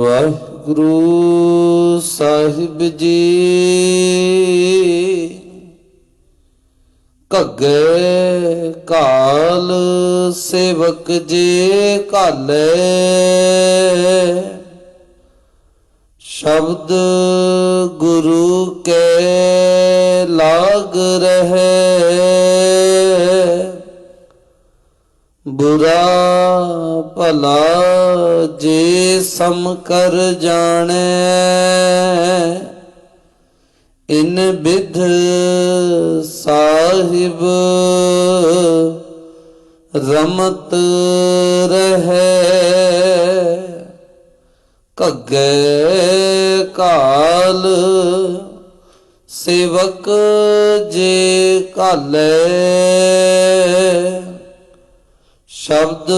ਵਾਹਿਗੁਰੂ ਸਾਹਿਬ ਜੀ। ਘੱਗੇ ਘਾਲ ਸੇਵਕ ਜੇ ਘਾਲੇ, ਸ਼ਬਦ ਗੁਰੂ ਕੇ ਲਾਗ ਰਹੇ। ਬੁਰਾ ਭਲਾ ਜੇ ਸਮ ਕਰ ਜਾਣੇ, ਇਨ ਬਿਧ ਸਾਹਿਬ ਰਮਤ ਰਹੇ। ਘੱਗੇ ਘਾਲ ਸੇਵਕ ਜੇ ਘਾਲੇ, ਸ਼ਬਦ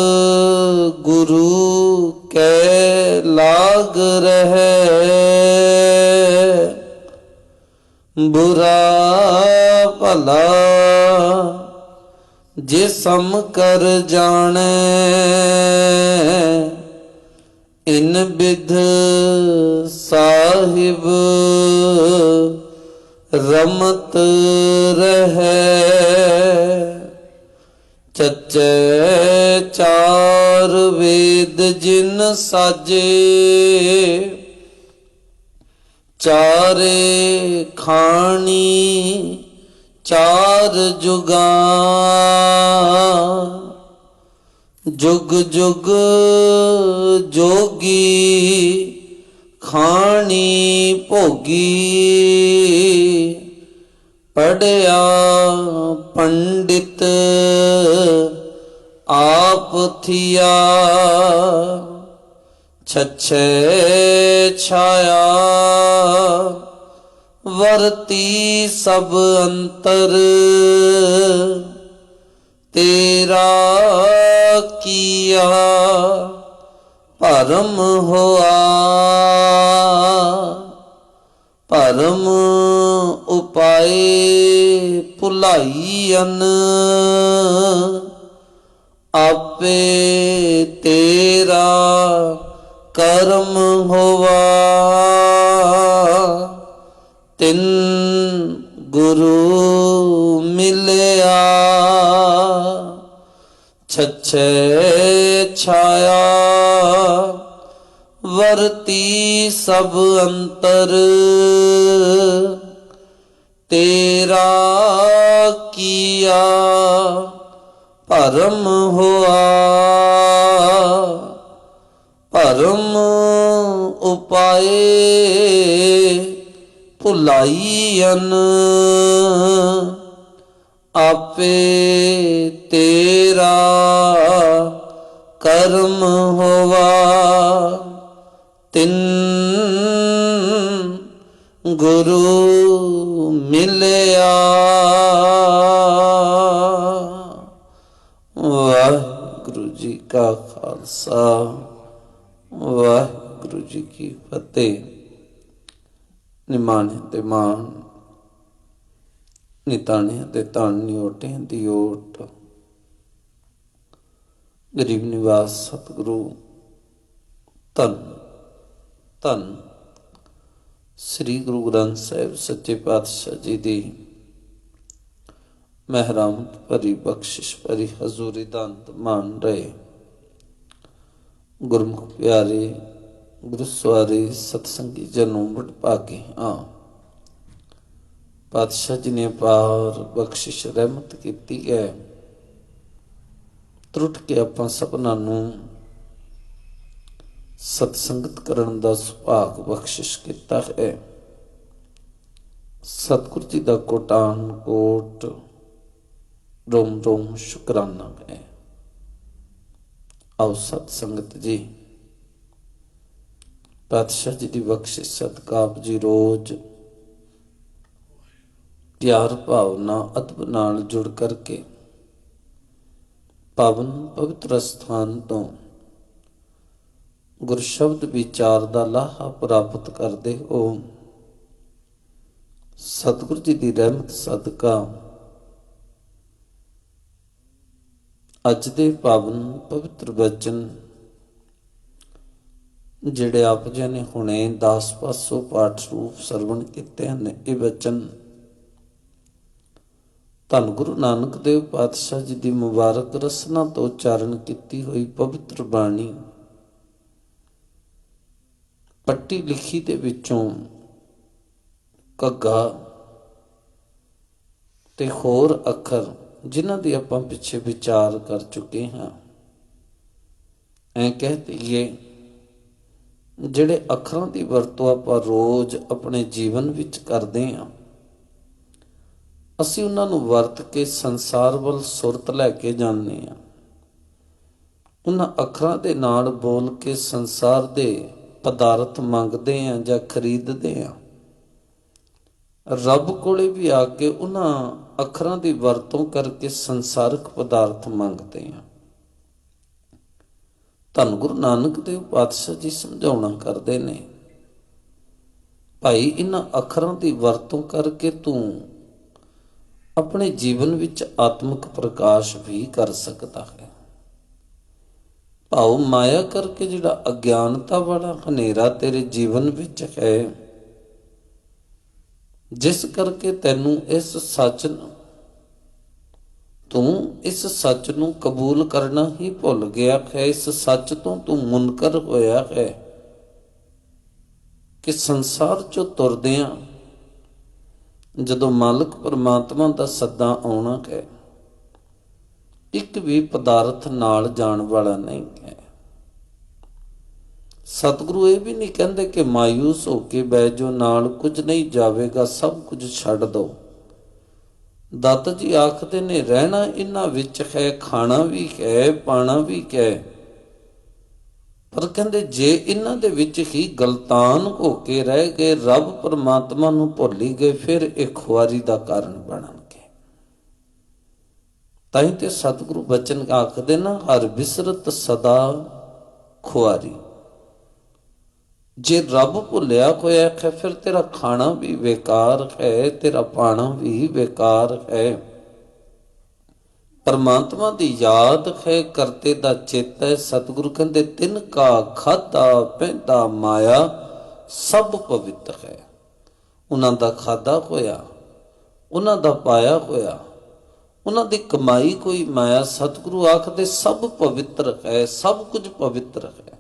ਗੁਰੂ ਕੈ ਲਾਗ ਰਹੇ। ਬੁਰਾ ਭਲਾ ਜੇ ਸਮ ਕਰ ਜਾਣੇ, ਇਨ ਬਿਧ ਸਾਹਿਬ ਰਮਤ ਰਹੇ। ਚੱਚੇ ਚਾਰ ਵੇਦ ਜਿਨ ਸਾਜੇ, ਚਾਰੇ ਖਾਣੀ ਚਾਰ ਜੁਗਾਂ। ਜੁਗ ਜੁਗ ਜੋਗੀ ਖਾਣੀ ਭੋਗੀ, ਪੜਿਆ ਪੰਡਿਤ ਆਪ ਥੀਆ। ਛਛੇ ਛਾਇਆ ਵਰਤੀ ਸਭ ਅੰਤਰ, ਤੇਰਾ ਕੀਆ ਭਰਮ ਹੋਆ। ਭਰਮ ਉਪਾਏ ਭੁਲਾਈਅਨ, ਆਪੇ ਤੇਰਾ ਕਰਮ ਹੋਵਾ। ਤਿਨ ਗੁਰੂ ਮਿਲਿਆ, ਛਛੇ ਛਾਇਆ ਵਰਤੀ ਸਭ ਅੰਤਰ, ਤੇਰਾ ਕੀਆ ਭਰਮ ਹੋਆ। ਭਰਮ ਉਪਾਏ ਭੁਲਾਈਅਨ, ਆਪੇ ਤੇਰਾ ਕਰਮ ਹੋਵਾ। ਤਿਨ ਗੁਰੂ ਮਿਲਿਆ। ਵਾਹਿਗੁਰੂ ਜੀ ਕਾ ਖਾਲਸਾ, ਵਾਹਿਗੁਰੂ ਜੀ ਕੀ ਫਤਿਹ। ਨਿਮਾਣੇ ਤੇ ਮਾਣ, ਨਿਤਾਣਿਆਂ ਤੇ ਤਾਣੀ, ਓਟਿਆਂ ਦੀ ਓਟ। ਗਰੀਬ ਨਿਵਾਸ ਸਤਿਗੁਰੂ ਧੰਨ ਧੰਨ ਸ੍ਰੀ ਗੁਰੂ ਗ੍ਰੰਥ ਸਾਹਿਬ ਸੱਚੇ ਪਾਤਸ਼ਾਹ ਜੀ ਦੀ ਮਹਿਰਮਤ ਭਰੀ ਬਖਸ਼ਿਸ਼ ਭਰੀ ਹਜ਼ੂਰੀ ਦਾ ਅੰਤ ਮਾਣ ਰਹੇ। ਗੁਰਮੁਖ ਪਿਆਰੇ ਗੁਰੂ ਸਵਾਰੇ ਸਤਸੰਗੀ ਜਨੋਂ ਬੜ ਭਾਗੇ ਹਾਂ। ਪਾਤਸ਼ਾਹ ਜੀ ਨੇ ਪਾਰ ਬਖਸ਼ਿਸ਼ ਰਹਿਮਤ ਕੀਤੀ ਹੈ। ਤਰੁੱਟ ਕੇ ਆਪਾਂ ਸਭਨਾਂ ਨੂੰ ਸਤਸੰਗਤ ਕਰਨ ਦਾ ਸੁਭਾਗ ਬਖਸ਼ਿਸ਼ ਕੀਤਾ ਹੈ। ਸਤਿਗੁਰੂ ਜੀ ਦਾ ਕੋਟਾਨ ਕੋਟ ਰੋਮ ਰੋਮ ਸ਼ੁਕਰਾਨਾ ਹੈ। ਆਓ ਸਤ ਸੰਗਤ ਜੀ, ਪਾਤਸ਼ਾਹ ਜੀ ਦੀ ਬਖਸ਼ਿਸ਼ ਸਦਕਾ ਆਪ ਜੀ ਰੋਜ਼ ਪਿਆਰ ਭਾਵਨਾ ਅਦਬ ਨਾਲ ਜੁੜ ਕਰਕੇ ਪਾਵਨ ਪਵਿੱਤਰ ਸਥਾਨ ਤੋਂ ਗੁਰ ਸ਼ਬਦ ਵਿਚਾਰ ਦਾ ਲਾਹਾ ਪ੍ਰਾਪਤ ਕਰਦੇ ਹੋ। ਸਤਿਗੁਰੂ ਜੀ ਦੀ ਰਹਿਮਤ ਸਦਕਾ ਅੱਜ ਦੇ ਪਾਵਨ ਪਵਿੱਤਰ ਵਚਨ ਜਿਹੜੇ ਆਪ ਜੀ ਨੇ ਹੁਣੇ 10 ਪਾਸੋਂ ਪਾਠ ਰੂਪ ਸਰਵਣ ਕੀਤੇ ਹਨ, ਇਹ ਬਚਨ ਧੰਨ ਗੁਰੂ ਨਾਨਕ ਦੇਵ ਪਾਤਸ਼ਾਹ ਜੀ ਦੀ ਮੁਬਾਰਕ ਰਸਨਾ ਤੋਂ ਉਚਾਰਨ ਕੀਤੀ ਹੋਈ ਪਵਿੱਤਰ ਬਾਣੀ ਪੱਟੀ ਲਿਖੀ ਦੇ ਵਿੱਚੋਂ ਘੱਗਾ ਤੇ ਹੋਰ ਅੱਖਰ ਜਿਨ੍ਹਾਂ ਦੀ ਆਪਾਂ ਪਿੱਛੇ ਵਿਚਾਰ ਕਰ ਚੁੱਕੇ ਹਾਂ, ਐਂ ਕਹਿ ਦਈਏ ਜਿਹੜੇ ਅੱਖਰਾਂ ਦੀ ਵਰਤੋਂ ਆਪਾਂ ਰੋਜ਼ ਆਪਣੇ ਜੀਵਨ ਵਿੱਚ ਕਰਦੇ ਹਾਂ, ਅਸੀਂ ਉਹਨਾਂ ਨੂੰ ਵਰਤ ਕੇ ਸੰਸਾਰ ਵੱਲ ਸੁਰਤ ਲੈ ਕੇ ਜਾਂਦੇ ਹਾਂ। ਉਹਨਾਂ ਅੱਖਰਾਂ ਦੇ ਨਾਲ ਬੋਲ ਕੇ ਸੰਸਾਰ ਦੇ ਪਦਾਰਥ ਮੰਗਦੇ ਹਾਂ ਜਾਂ ਖਰੀਦਦੇ ਹਾਂ। ਰੱਬ ਕੋਲੇ ਵੀ ਆ ਕੇ ਉਹਨਾਂ ਅੱਖਰਾਂ ਦੀ ਵਰਤੋਂ ਕਰਕੇ ਸੰਸਾਰਕ ਪਦਾਰਥ ਮੰਗਦੇ ਹਾਂ। ਧੰਨ ਗੁਰੂ ਨਾਨਕ ਦੇਵ ਪਾਤਸ਼ਾਹ ਜੀ ਸਮਝਾਉਣਾ ਕਰਦੇ ਨੇ, ਭਾਈ ਇਹਨਾਂ ਅੱਖਰਾਂ ਦੀ ਵਰਤੋਂ ਕਰਕੇ ਤੂੰ ਆਪਣੇ ਜੀਵਨ ਵਿੱਚ ਆਤਮਿਕ ਪ੍ਰਕਾਸ਼ ਵੀ ਕਰ ਸਕਦਾ ਹੈ। ਭਾਵ ਮਾਇਆ ਕਰਕੇ ਜਿਹੜਾ ਅਗਿਆਨਤਾ ਵਾਲਾ ਹਨੇਰਾ ਤੇਰੇ ਜੀਵਨ ਵਿੱਚ ਹੈ, ਜਿਸ ਕਰਕੇ ਤੈਨੂੰ ਇਸ ਸੱਚ ਨੂੰ ਤੂੰ ਇਸ ਸੱਚ ਨੂੰ ਕਬੂਲ ਕਰਨਾ ਹੀ ਭੁੱਲ ਗਿਆ ਹੈ। ਇਸ ਸੱਚ ਤੋਂ ਤੂੰ ਮੁਨਕਰ ਹੋਇਆ ਹੈ ਕਿ ਸੰਸਾਰ ਚੋਂ ਤੁਰਦਿਆਂ ਜਦੋਂ ਮਾਲਕ ਪਰਮਾਤਮਾ ਦਾ ਸੱਦਾ ਆਉਣਾ ਹੈ, ਇੱਕ ਵੀ ਪਦਾਰਥ ਨਾਲ ਜਾਣ ਵਾਲਾ ਨਹੀਂ ਹੈ। ਸਤਿਗੁਰੂ ਇਹ ਵੀ ਨਹੀਂ ਕਹਿੰਦੇ ਕਿ ਮਾਯੂਸ ਹੋ ਕੇ ਬਹਿ ਜਾਓ, ਨਾਲ ਕੁਝ ਨਹੀਂ ਜਾਵੇਗਾ, ਸਭ ਕੁਝ ਛੱਡ ਦਿਓ। ਦੱਤ ਜੀ ਆਖਦੇ ਨੇ, ਰਹਿਣਾ ਇਹਨਾਂ ਵਿੱਚ ਹੈ, ਖਾਣਾ ਵੀ ਹੈ, ਪਾਣਾ ਵੀ ਹੈ, ਪਰ ਕਹਿੰਦੇ ਜੇ ਇਹਨਾਂ ਦੇ ਵਿੱਚ ਹੀ ਗਲਤਾਨ ਹੋ ਕੇ ਰਹਿ ਗਏ, ਰੱਬ ਪਰਮਾਤਮਾ ਨੂੰ ਭੁੱਲ ਹੀ ਗਏ, ਫਿਰ ਇਹ ਖੁਆਰੀ ਦਾ ਕਾਰਨ ਬਣਨਗੇ। ਤਾਂ ਹੀ ਤੇ ਸਤਿਗੁਰੂ ਬਚਨ ਆਖਦੇ ਨਾ, ਹਰ ਬਿਸਰਤ ਸਦਾ ਖੁਆਰੀ। ਜੇ ਰੱਬ ਭੁੱਲਿਆ ਹੋਇਆ ਹੈ, ਫਿਰ ਤੇਰਾ ਖਾਣਾ ਵੀ ਬੇਕਾਰ ਹੈ, ਤੇਰਾ ਪਾਣਾ ਵੀ ਬੇਕਾਰ ਹੈ। ਪਰਮਾਤਮਾ ਦੀ ਯਾਦ ਹੈ, ਕਰਤੇ ਦਾ ਚੇਤਾ ਹੈ। ਸਤਿਗੁਰੂ ਕਹਿੰਦੇ, ਤਿਨ ਕਾ ਖਾਧਾ ਪਹਿਦਾ ਮਾਇਆ ਸਭ ਪਵਿੱਤਰ ਹੈ। ਉਹਨਾਂ ਦਾ ਖਾਧਾ ਹੋਇਆ, ਉਹਨਾਂ ਦਾ ਪਾਇਆ ਹੋਇਆ, ਉਹਨਾਂ ਦੀ ਕਮਾਈ ਕੋਈ ਮਾਇਆ, ਸਤਿਗੁਰੂ ਆਖਦੇ ਸਭ ਪਵਿੱਤਰ ਹੈ, ਸਭ ਕੁਝ ਪਵਿੱਤਰ ਹੈ।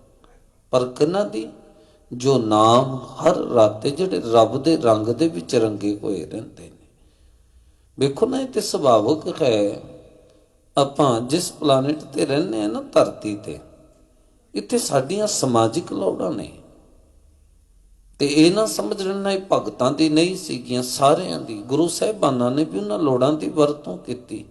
ਪਰ ਕਿਹਨਾਂ ਦੀ? ਜੋ ਨਾਮ ਹਰ ਰਾਤੇ ਜਿਹੜੇ ਰੱਬ ਦੇ ਰੰਗ ਦੇ ਵਿੱਚ ਰੰਗੇ ਹੋਏ ਰਹਿੰਦੇ ਨੇ। ਵੇਖੋ ਨਾ, ਇਹ ਤੇ ਸੁਭਾਵਿਕ ਹੈ। ਆਪਾਂ ਜਿਸ ਪਲਾਨਟ ਤੇ ਰਹਿੰਦੇ ਹਾਂ ਨਾ, ਧਰਤੀ ਤੇ, ਇੱਥੇ ਸਾਡੀਆਂ ਸਮਾਜਿਕ ਲੋੜਾਂ ਨੇ। ਤੇ ਇਹ ਨਾ ਸਮਝ ਲੈਣਾ ਇਹ ਭਗਤਾਂ ਦੀ ਨਹੀਂ ਸੀਗੀਆਂ, ਸਾਰਿਆਂ ਦੀ। ਗੁਰੂ ਸਾਹਿਬਾਨਾਂ ਨੇ ਵੀ ਉਹਨਾਂ ਲੋੜਾਂ ਦੀ ਵਰਤੋਂ ਕੀਤੀ।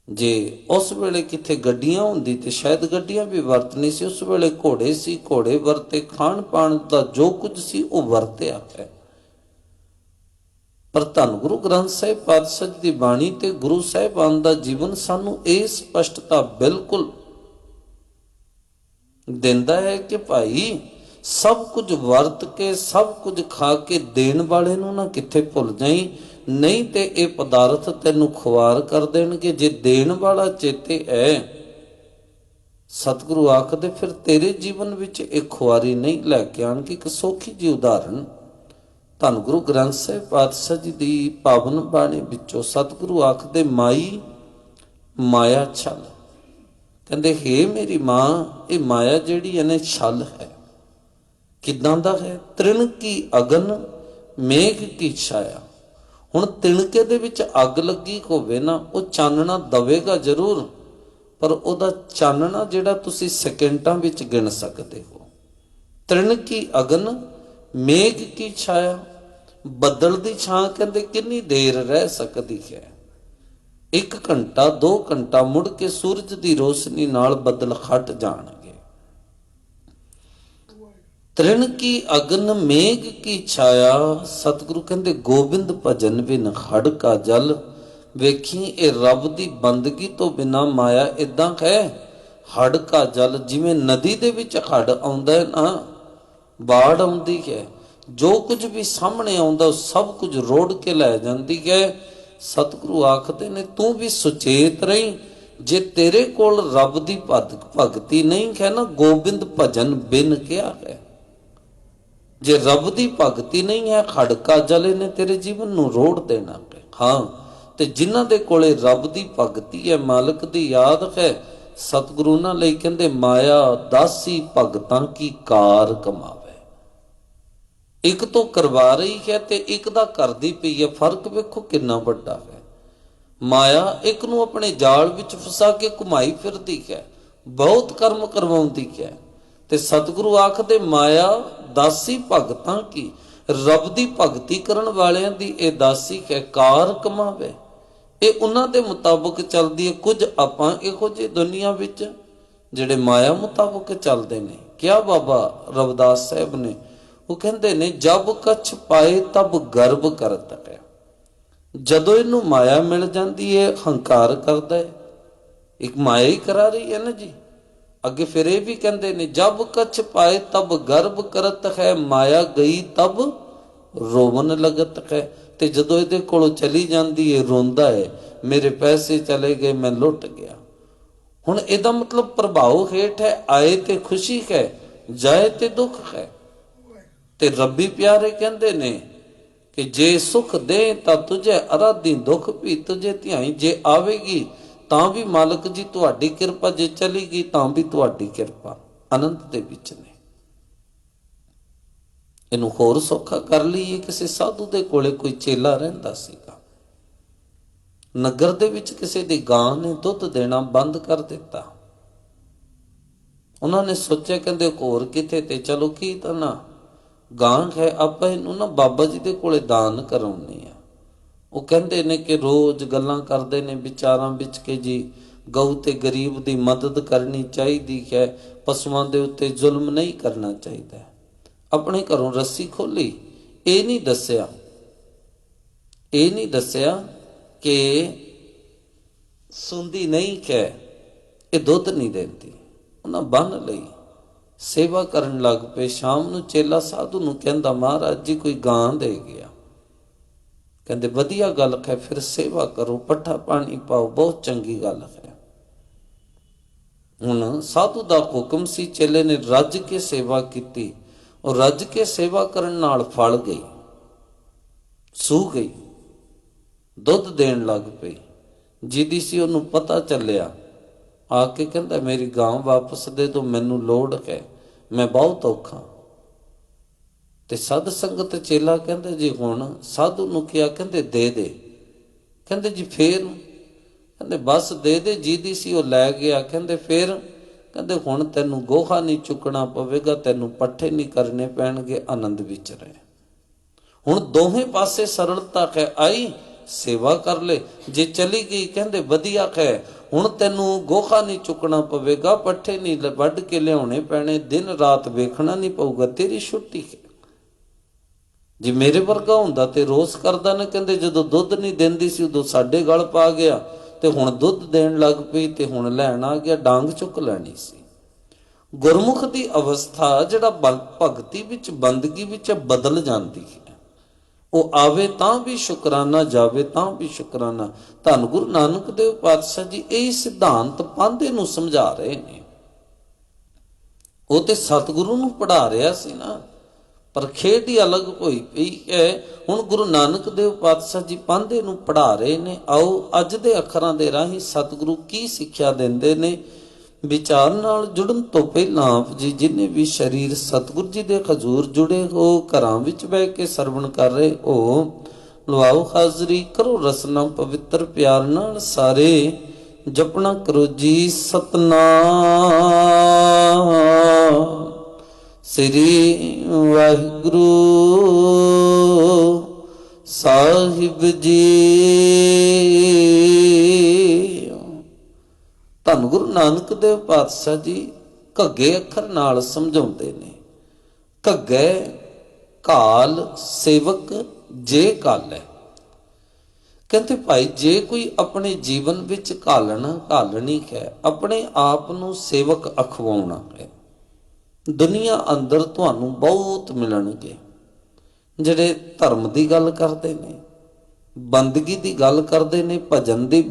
ਜੇ ਉਸ ਵੇਲੇ ਕਿੱਥੇ ਗੱਡੀਆਂ ਹੁੰਦੀ ਤੇ ਸ਼ਾਇਦ ਗੱਡੀਆਂ ਵੀ ਵਰਤਣੀ ਸੀ। ਉਸ ਵੇਲੇ ਘੋੜੇ ਸੀ, ਘੋੜੇ ਵਰਤੇ, ਖਾਣ ਪਾਣ ਦਾ ਜੋ ਕੁਝ ਸੀ ਉਹ ਵਰਤਿਆ ਹੈ। ਪਰ ਧੰਨ ਗੁਰੂ ਗ੍ਰੰਥ ਸਾਹਿਬ ਪਾਤਸ਼ਾਹ ਜੀ ਦੀ ਬਾਣੀ ਤੇ ਗੁਰੂ ਸਾਹਿਬਾਨ ਦਾ ਜੀਵਨ ਸਾਨੂੰ ਇਹ ਸਪਸ਼ਟਤਾ ਬਿਲਕੁਲ ਦਿੰਦਾ ਹੈ ਕਿ ਭਾਈ ਸਭ ਕੁਝ ਵਰਤ ਕੇ, ਸਭ ਕੁਝ ਖਾ ਕੇ ਦੇਣ ਵਾਲੇ ਨੂੰ ਨਾ ਕਿੱਥੇ ਭੁੱਲ ਜਾਈਂ, ਨਹੀਂ ਤੇ ਇਹ ਪਦਾਰਥ ਤੈਨੂੰ ਖੁਆਰ ਕਰ ਦੇਣਗੇ। ਜੇ ਦੇਣ ਵਾਲਾ ਚੇਤੇ ਹੈ, ਸਤਿਗੁਰੂ ਆਖਦੇ, ਫਿਰ ਤੇਰੇ ਜੀਵਨ ਵਿੱਚ ਇਹ ਖੁਆਰੀ ਨਹੀਂ ਲੈ ਕੇ ਆਣਗੇ। ਇੱਕ ਸੌਖੀ ਜਿਹੀ ਉਦਾਹਰਣ ਧੰਨ ਗੁਰੂ ਗ੍ਰੰਥ ਸਾਹਿਬ ਪਾਤਸ਼ਾਹ ਜੀ ਦੀ ਪਾਵਨ ਬਾਣੀ ਵਿੱਚੋਂ ਸਤਿਗੁਰੂ ਆਖਦੇ, ਮਾਈ ਮਾਇਆ ਛਲ। ਕਹਿੰਦੇ, ਹੇ ਮੇਰੀ ਮਾਂ, ਇਹ ਮਾਇਆ ਜਿਹੜੀ ਇਹਨੇ ਛਲ ਹੈ। ਕਿੱਦਾਂ ਦਾ ਹੈ? ਤ੍ਰਿਣ ਕੀ ਅਗਨ ਮੇਘ ਕੀ ਛਾਇਆ। ਹੁਣ ਤਿਣਕੇ ਦੇ ਵਿੱਚ ਅੱਗ ਲੱਗੀ ਹੋਵੇ ਨਾ, ਉਹ ਚਾਨਣਾ ਦਵੇਗਾ ਜ਼ਰੂਰ, ਪਰ ਉਹਦਾ ਚਾਨਣਾ ਜਿਹੜਾ ਤੁਸੀਂ ਸੈਕਿੰਡਾਂ ਵਿੱਚ ਗਿਣ ਸਕਦੇ ਹੋ। ਤ੍ਰਿਣ ਕੀ ਅਗਨ ਮੇਘ ਕੀ ਛਾਇਆ। ਬੱਦਲ ਦੀ ਛਾਂ ਕਹਿੰਦੇ ਕਿੰਨੀ ਦੇਰ ਰਹਿ ਸਕਦੀ ਹੈ? 1 ਘੰਟਾ 2 ਘੰਟਾ, ਮੁੜ ਕੇ ਸੂਰਜ ਦੀ ਰੋਸ਼ਨੀ ਨਾਲ ਬੱਦਲ ਹਟ ਜਾਣਗੇ। ਤ੍ਰਿਣ ਕੀ ਅਗਨ ਮੇਘ ਕੀ ਛਾਇਆ। ਸਤਿਗੁਰੂ ਕਹਿੰਦੇ, ਗੋਬਿੰਦ ਭਜਨ ਬਿਨ ਹੜ ਕਾ ਜਲ। ਵੇਖੀ ਇਹ ਰੱਬ ਦੀ ਬੰਦਗੀ ਤੋਂ ਬਿਨਾਂ ਮਾਇਆ ਇਦਾਂ ਹੈ। ਹੜ ਕਾ ਜਲ, ਜਿਵੇਂ ਨਦੀ ਦੇ ਵਿੱਚ ਹੜ ਆਉਂਦਾ ਹੈ ਨਾ, ਬਾੜ ਆਉਂਦੀ ਹੈ, ਜੋ ਕੁਝ ਵੀ ਸਾਹਮਣੇ ਆਉਂਦਾ ਸਭ ਕੁਝ ਰੋੜ ਕੇ ਲੈ ਜਾਂਦੀ ਹੈ। ਸਤਿਗੁਰੂ ਆਖਦੇ ਨੇ, ਤੂੰ ਵੀ ਸੁਚੇਤ ਰਹੀਂ, जे तेरे कोल रब दी भगती नहीं है ना, गोबिंद भजन बिन क्या है। जे रब दी भगती नहीं है, खड़का जले ने तेरे जीवन नू रोड़ देना है। हाँ, ते जिन्हां दे कोले रब दी भगती है, मालिक दी याद है, सतगुरु ना लई कहंदे माया दासी भगतां की कार कमावे। एक तो करवा रही है ते एक दा करदी पई है, फर्क वेखो कितना बड़ा है। माया एक नू अपने जाल विच फसा के घुमाई फिरदी है, बहुत कर्म करवाउंदी है, ते सतगुरु आखदे माया दासी भगतां की, रब दी भगती करन वालियां दी ए दासी है, कार कमावे। ये उन्हां दे मुताबक चलदी है। कुछ आपां इहो जे दुनिया विच जिहड़े माया मुताबक चलदे ने। क्या बाबा रविदास साहब ने वो कहंदे ने, जब कछ पाए तब गर्व करता है। जदों इनू माया मिल जाती है, हंकार करता है। एक माया ही करा रही है ना जी। अगे फिर ये भी कहते ने, जब कछ पाए तब गर्व करत है, माया गई तब रोवन लगत है। ते जदों इहदे कोलों चली जाती है, रोंदा है, मेरे पैसे चले गए, मैं लुट गया। हुण इहदा मतलब प्रभाव हेठ है, आए ते खुशी है, जाए ते दुख है। ते रब्बी प्यारे कहंदे ने कि जे सुख दे तां तुझे अराधी, दुख भी तुझे ध्याई। जे आवेगी तां भी मालिक जी तुहाडी किरपा, जे चलेगी तां भी तुहाडी किरपा। अनंत दे विच ने। इनू होर सौखा कर लईए, किसी साधु दे कोले कोई चेला रहिंदा सीगा। नगर दे विच किसी दी गां ने दुध देना बंद कर दिता। उन्होंने सोचा, कहंदे होर किथे ते चलो की ना गां है, आपां इनू ना बाबा जी दे कोले दान कराउणे आ। वो कहंदे ने कि रोज गल्लां करदे ने विचारां विच के जी गऊ ते गरीब दी मदद करनी चाहिदी है, पशुआं दे उत्ते जुल्म नहीं करना चाहिदा। अपने घरों रस्सी खोली, ये नहीं दस्या कि सुंदी नहीं है, ये दुध नहीं देती। उन्हें बन लई, सेवा करन लग पे। शाम नूं चेला साधु नूं कहंदा, महाराज जी कोई गां दे गया। कहंदे वधिया गल है, फिर सेवा करो, पट्ठा पानी पाओ, बहुत चंगी गल है। हुण साधु दा हुक्म सी, चेले ने रज के सेवा की, और रज के सेवा करन नाल फल गई, सूह गई, दुध देण लग पई। जिहदी सी उहनूं पता चलिया, आके कहंदा मेरी गां वापस दे दो, मैनूं लोड़ है, मैं बहुत औखा। ते सद संगत चेला कहंदे जी हुण साधु नूं किया, कहंदे दे दे। कहंदे जी फेर? कहंदे बस दे दे, जिहदी सी वो लै गया। कहंदे फिर? कहंदे हुण तैनूं गोहा नहीं चुकना पवेगा, तैनूं पट्ठे नहीं करने पैणगे, आनंद विच रहे। हुण दोहें पासे सरलता है आई, सेवा कर ले। जे चली गई, कहंदे वधिया है, हुण तैनूं गोहा नहीं चुकना पवेगा, पट्ठे नहीं वढ के लियाउणे पैणे, दिन रात वेखना नहीं पऊगा, तेरी छुट्टी है। जे मेरे वर्गा हुंदा ते रोस करदा ना, कहंदे जदों दुध नहीं देंदी सी उदों साडे गल पा गया, ते हुण दुध देण लग पई ते हुण लैण आ गया, डांग चुक लैणी सी। गुरमुख दी अवस्था जिहड़ा भगती विच बंदगी विच बदल जांदी है। वो आवे तां भी शुकराना, जावे तां भी शुकराना। धन गुरु नानक देव पातशाह जी यही सिद्धांत पांधे नूं समझा रहे ने। वो ते सतगुरु नूं पढ़ा रहा सी ना, पर खेड ही अलग होई पई है। हुण गुरु नानक देव पातशाह जी पांधे नूं पढ़ा रहे ने। आओ अज दे अखरां दे राहीं सतगुरु की सिੱਖਿਆ दिंदे ने। विचार नाल जुड़न तो पहलां आप जी जिन्हें भी शरीर सतगुरु जी दे हजूर जुड़े हो, घरां विच बैठ के सरवण कर रहे हो, लवाओ हाजरी, करो रसना पवित्र प्यार नाल सारे, जपना करो जी सतनाम श्री वाहिगुरु साहिब जी। धन गुरु नानक देव पातशाह जी घग्गे अखर नाल समझाउंदे ने। घग्गे घाल सेवक जे घाल है। कहते भाई जे कोई अपने जीवन विच घालना घालनी है, अपने आप नूं सेवक अखवाउणा है। दुनिया अंदर तुहानूं बहुत मिलणगे जिहड़े धर्म की गल करते हैं, ਬੰਦਗੀ ਦੀ ਗੱਲ ਕਰਦੇ ਨੇ, ਭਜਨ ਦੀ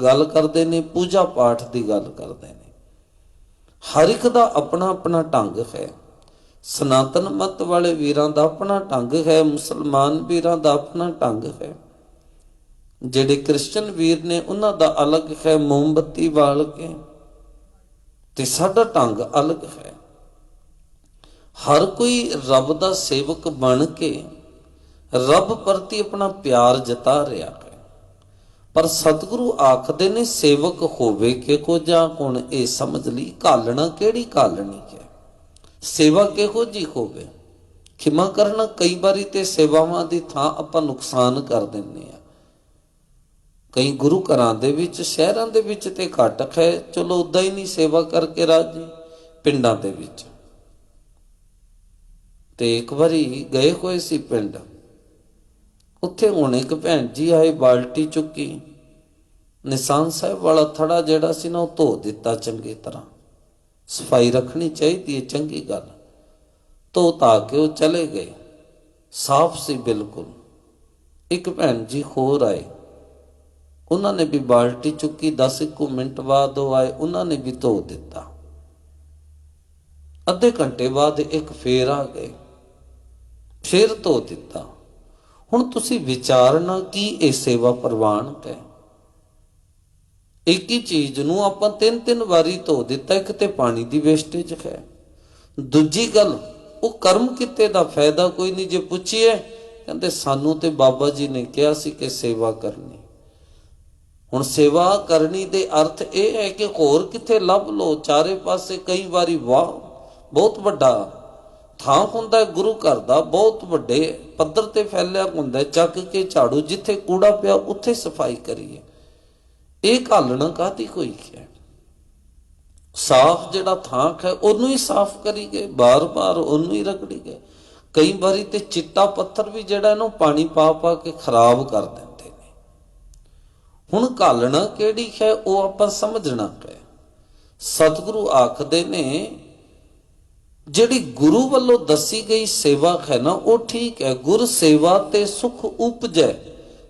ਗੱਲ ਕਰਦੇ ਨੇ, ਪੂਜਾ ਪਾਠ ਦੀ ਗੱਲ ਕਰਦੇ ਨੇ। ਹਰ ਇੱਕ ਦਾ ਆਪਣਾ ਆਪਣਾ ਢੰਗ ਹੈ। ਸਨਾਤਨ ਮਤ ਵਾਲੇ ਵੀਰਾਂ ਦਾ ਆਪਣਾ ਢੰਗ ਹੈ, ਮੁਸਲਮਾਨ ਵੀਰਾਂ ਦਾ ਆਪਣਾ ਢੰਗ ਹੈ। ਜਿਹੜੇ ਕ੍ਰਿਸਚਨ ਵੀਰ ਨੇ ਉਹਨਾਂ ਦਾ ਅਲੱਗ ਹੈ, ਮੋਮਬੱਤੀ ਬਾਲ ਕੇ, ਤੇ ਸਾਡਾ ਢੰਗ ਅਲੱਗ ਹੈ। ਹਰ ਕੋਈ ਰੱਬ ਦਾ ਸੇਵਕ ਬਣ ਕੇ ਰੱਬ ਪ੍ਰਤੀ ਆਪਣਾ ਪਿਆਰ ਜਤਾ ਰਿਹਾ ਹੈ। ਪਰ ਸਤਿਗੁਰੂ ਆਖਦੇ ਨੇ ਸੇਵਕ ਹੋਵੇ ਕਿਹੋ ਜਿਹਾ, ਹੁਣ ਇਹ ਸਮਝ ਲਈ ਘਾਲਣਾ ਕਿਹੜੀ ਘਾਲਣੀ ਹੈ, ਸੇਵਾ ਕਿਹੋ ਜਿਹੀ ਹੋਵੇ। ਖਿਮਾ ਕਰਨਾ, ਕਈ ਵਾਰੀ ਤੇ ਸੇਵਾਵਾਂ ਦੀ ਥਾਂ ਆਪਾਂ ਨੁਕਸਾਨ ਕਰ ਦਿੰਦੇ ਹਾਂ। ਕਈ ਗੁਰੂ ਘਰਾਂ ਦੇ ਵਿੱਚ, ਸ਼ਹਿਰਾਂ ਦੇ ਵਿੱਚ ਤੇ ਘੱਟ ਹੈ, ਚਲੋ ਉੱਦਾਂ ਹੀ ਨਹੀਂ ਸੇਵਾ ਕਰਕੇ ਰਾਜੀ। ਪਿੰਡਾਂ ਦੇ ਵਿੱਚ ਤੇ ਇੱਕ ਵਾਰੀ ਗਏ ਹੋਏ ਸੀ ਪਿੰਡ, ਉੱਥੇ ਹੁਣ ਇੱਕ ਭੈਣ ਜੀ ਆਏ, ਬਾਲਟੀ ਚੁੱਕੀ, ਨਿਸ਼ਾਨ ਸਾਹਿਬ ਵਾਲਾ ਥੜਾ ਜਿਹੜਾ ਸੀ ਨਾ ਉਹ ਧੋ ਦਿੱਤਾ ਚੰਗੀ ਤਰ੍ਹਾਂ। ਸਫਾਈ ਰੱਖਣੀ ਚਾਹੀਦੀ ਹੈ, ਚੰਗੀ ਗੱਲ। ਧੋ ਧਾ ਕੇ ਉਹ ਚਲੇ ਗਏ, ਸਾਫ਼ ਸੀ ਬਿਲਕੁਲ। ਇੱਕ ਭੈਣ ਜੀ ਹੋਰ ਆਏ, ਉਹਨਾਂ ਨੇ ਵੀ ਬਾਲਟੀ ਚੁੱਕੀ, 10 ਮਿੰਟ ਬਾਅਦ ਉਹ ਆਏ, ਉਹਨਾਂ ਨੇ ਵੀ ਧੋ ਦਿੱਤਾ। ਅੱਧੇ ਘੰਟੇ ਬਾਅਦ ਇੱਕ ਫੇਰ ਆ ਗਏ, ਫੇਰ ਧੋ ਦਿੱਤਾ। ਹੁਣ ਤੁਸੀਂ ਵਿਚਾਰਨਾ ਕੀ ਇਹ ਸੇਵਾ ਪ੍ਰਵਾਨ ਹੈ? ਇੱਕ ਹੀ ਚੀਜ਼ ਨੂੰ ਆਪਾਂ 3-3 ਵਾਰੀ ਧੋ ਦਿੱਤਾ, ਇੱਕ ਤੇ ਪਾਣੀ ਦੀ ਵੇਸਟੇਜ ਹੈ। ਦੂਜੀ ਗੱਲ, ਉਹ ਕਰਮ ਕੀਤੇ ਦਾ ਫਾਇਦਾ ਕੋਈ ਨਹੀਂ। ਜੇ ਪੁੱਛੀਏ, ਕਹਿੰਦੇ ਸਾਨੂੰ ਤੇ ਬਾਬਾ ਜੀ ਨੇ ਕਿਹਾ ਸੀ ਕਿ ਸੇਵਾ ਕਰਨੀ। ਹੁਣ ਸੇਵਾ ਕਰਨੀ ਦੇ ਅਰਥ ਇਹ ਹੈ ਕਿ ਹੋਰ ਕਿੱਥੇ ਲੱਭ ਲੋ ਚਾਰੇ ਪਾਸੇ। ਕਈ ਵਾਰੀ ਵਾਹ ਬਹੁਤ ਵੱਡਾ ਥਾਂ ਹੁੰਦਾ ਗੁਰੂ ਘਰ ਦਾ, ਬਹੁਤ ਵੱਡੇ ਪੱਧਰ ਤੇ ਫੈਲਿਆ ਹੁੰਦਾ, ਚੱਕ ਕੇ ਝਾੜੂ, ਜਿੱਥੇ ਕੂੜਾ ਪਿਆ ਉੱਥੇ ਸਫਾਈ ਕਰੀਏ। ਇਹ ਘਾਲਣਾ ਕਾਹਦੀ ਕੋਈ ਹੈ? ਸਾਫ਼ ਜਿਹੜਾ ਥਾਂ ਹੈ ਉਹਨੂੰ ਹੀ ਸਾਫ਼ ਕਰੀ ਗਏ, ਬਾਰ-ਬਾਰ ਉਹਨੂੰ ਹੀ ਰਗੜੀ ਗਏ। ਕਈ ਵਾਰੀ ਤੇ ਚਿੱਟਾ ਪੱਥਰ ਵੀ ਜਿਹੜਾ ਇਹਨੂੰ ਪਾਣੀ ਪਾ ਪਾ ਕੇ ਖਰਾਬ ਕਰ ਦਿੰਦੇ ਨੇ। ਹੁਣ ਘਾਲਣਾ ਕਿਹੜੀ ਹੈ ਉਹ ਆਪਾਂ ਸਮਝਣਾ ਹੈ। ਸਤਿਗੁਰੂ ਆਖਦੇ ਨੇ ਜਿਹੜੀ ਗੁਰੂ ਵੱਲੋਂ ਦੱਸੀ ਗਈ ਸੇਵਾ ਹੈ ਨਾ ਉਹ ਠੀਕ ਹੈ। ਗੁਰ ਸੇਵਾ ਤੇ ਸੁਖ ਉਪਜੈ,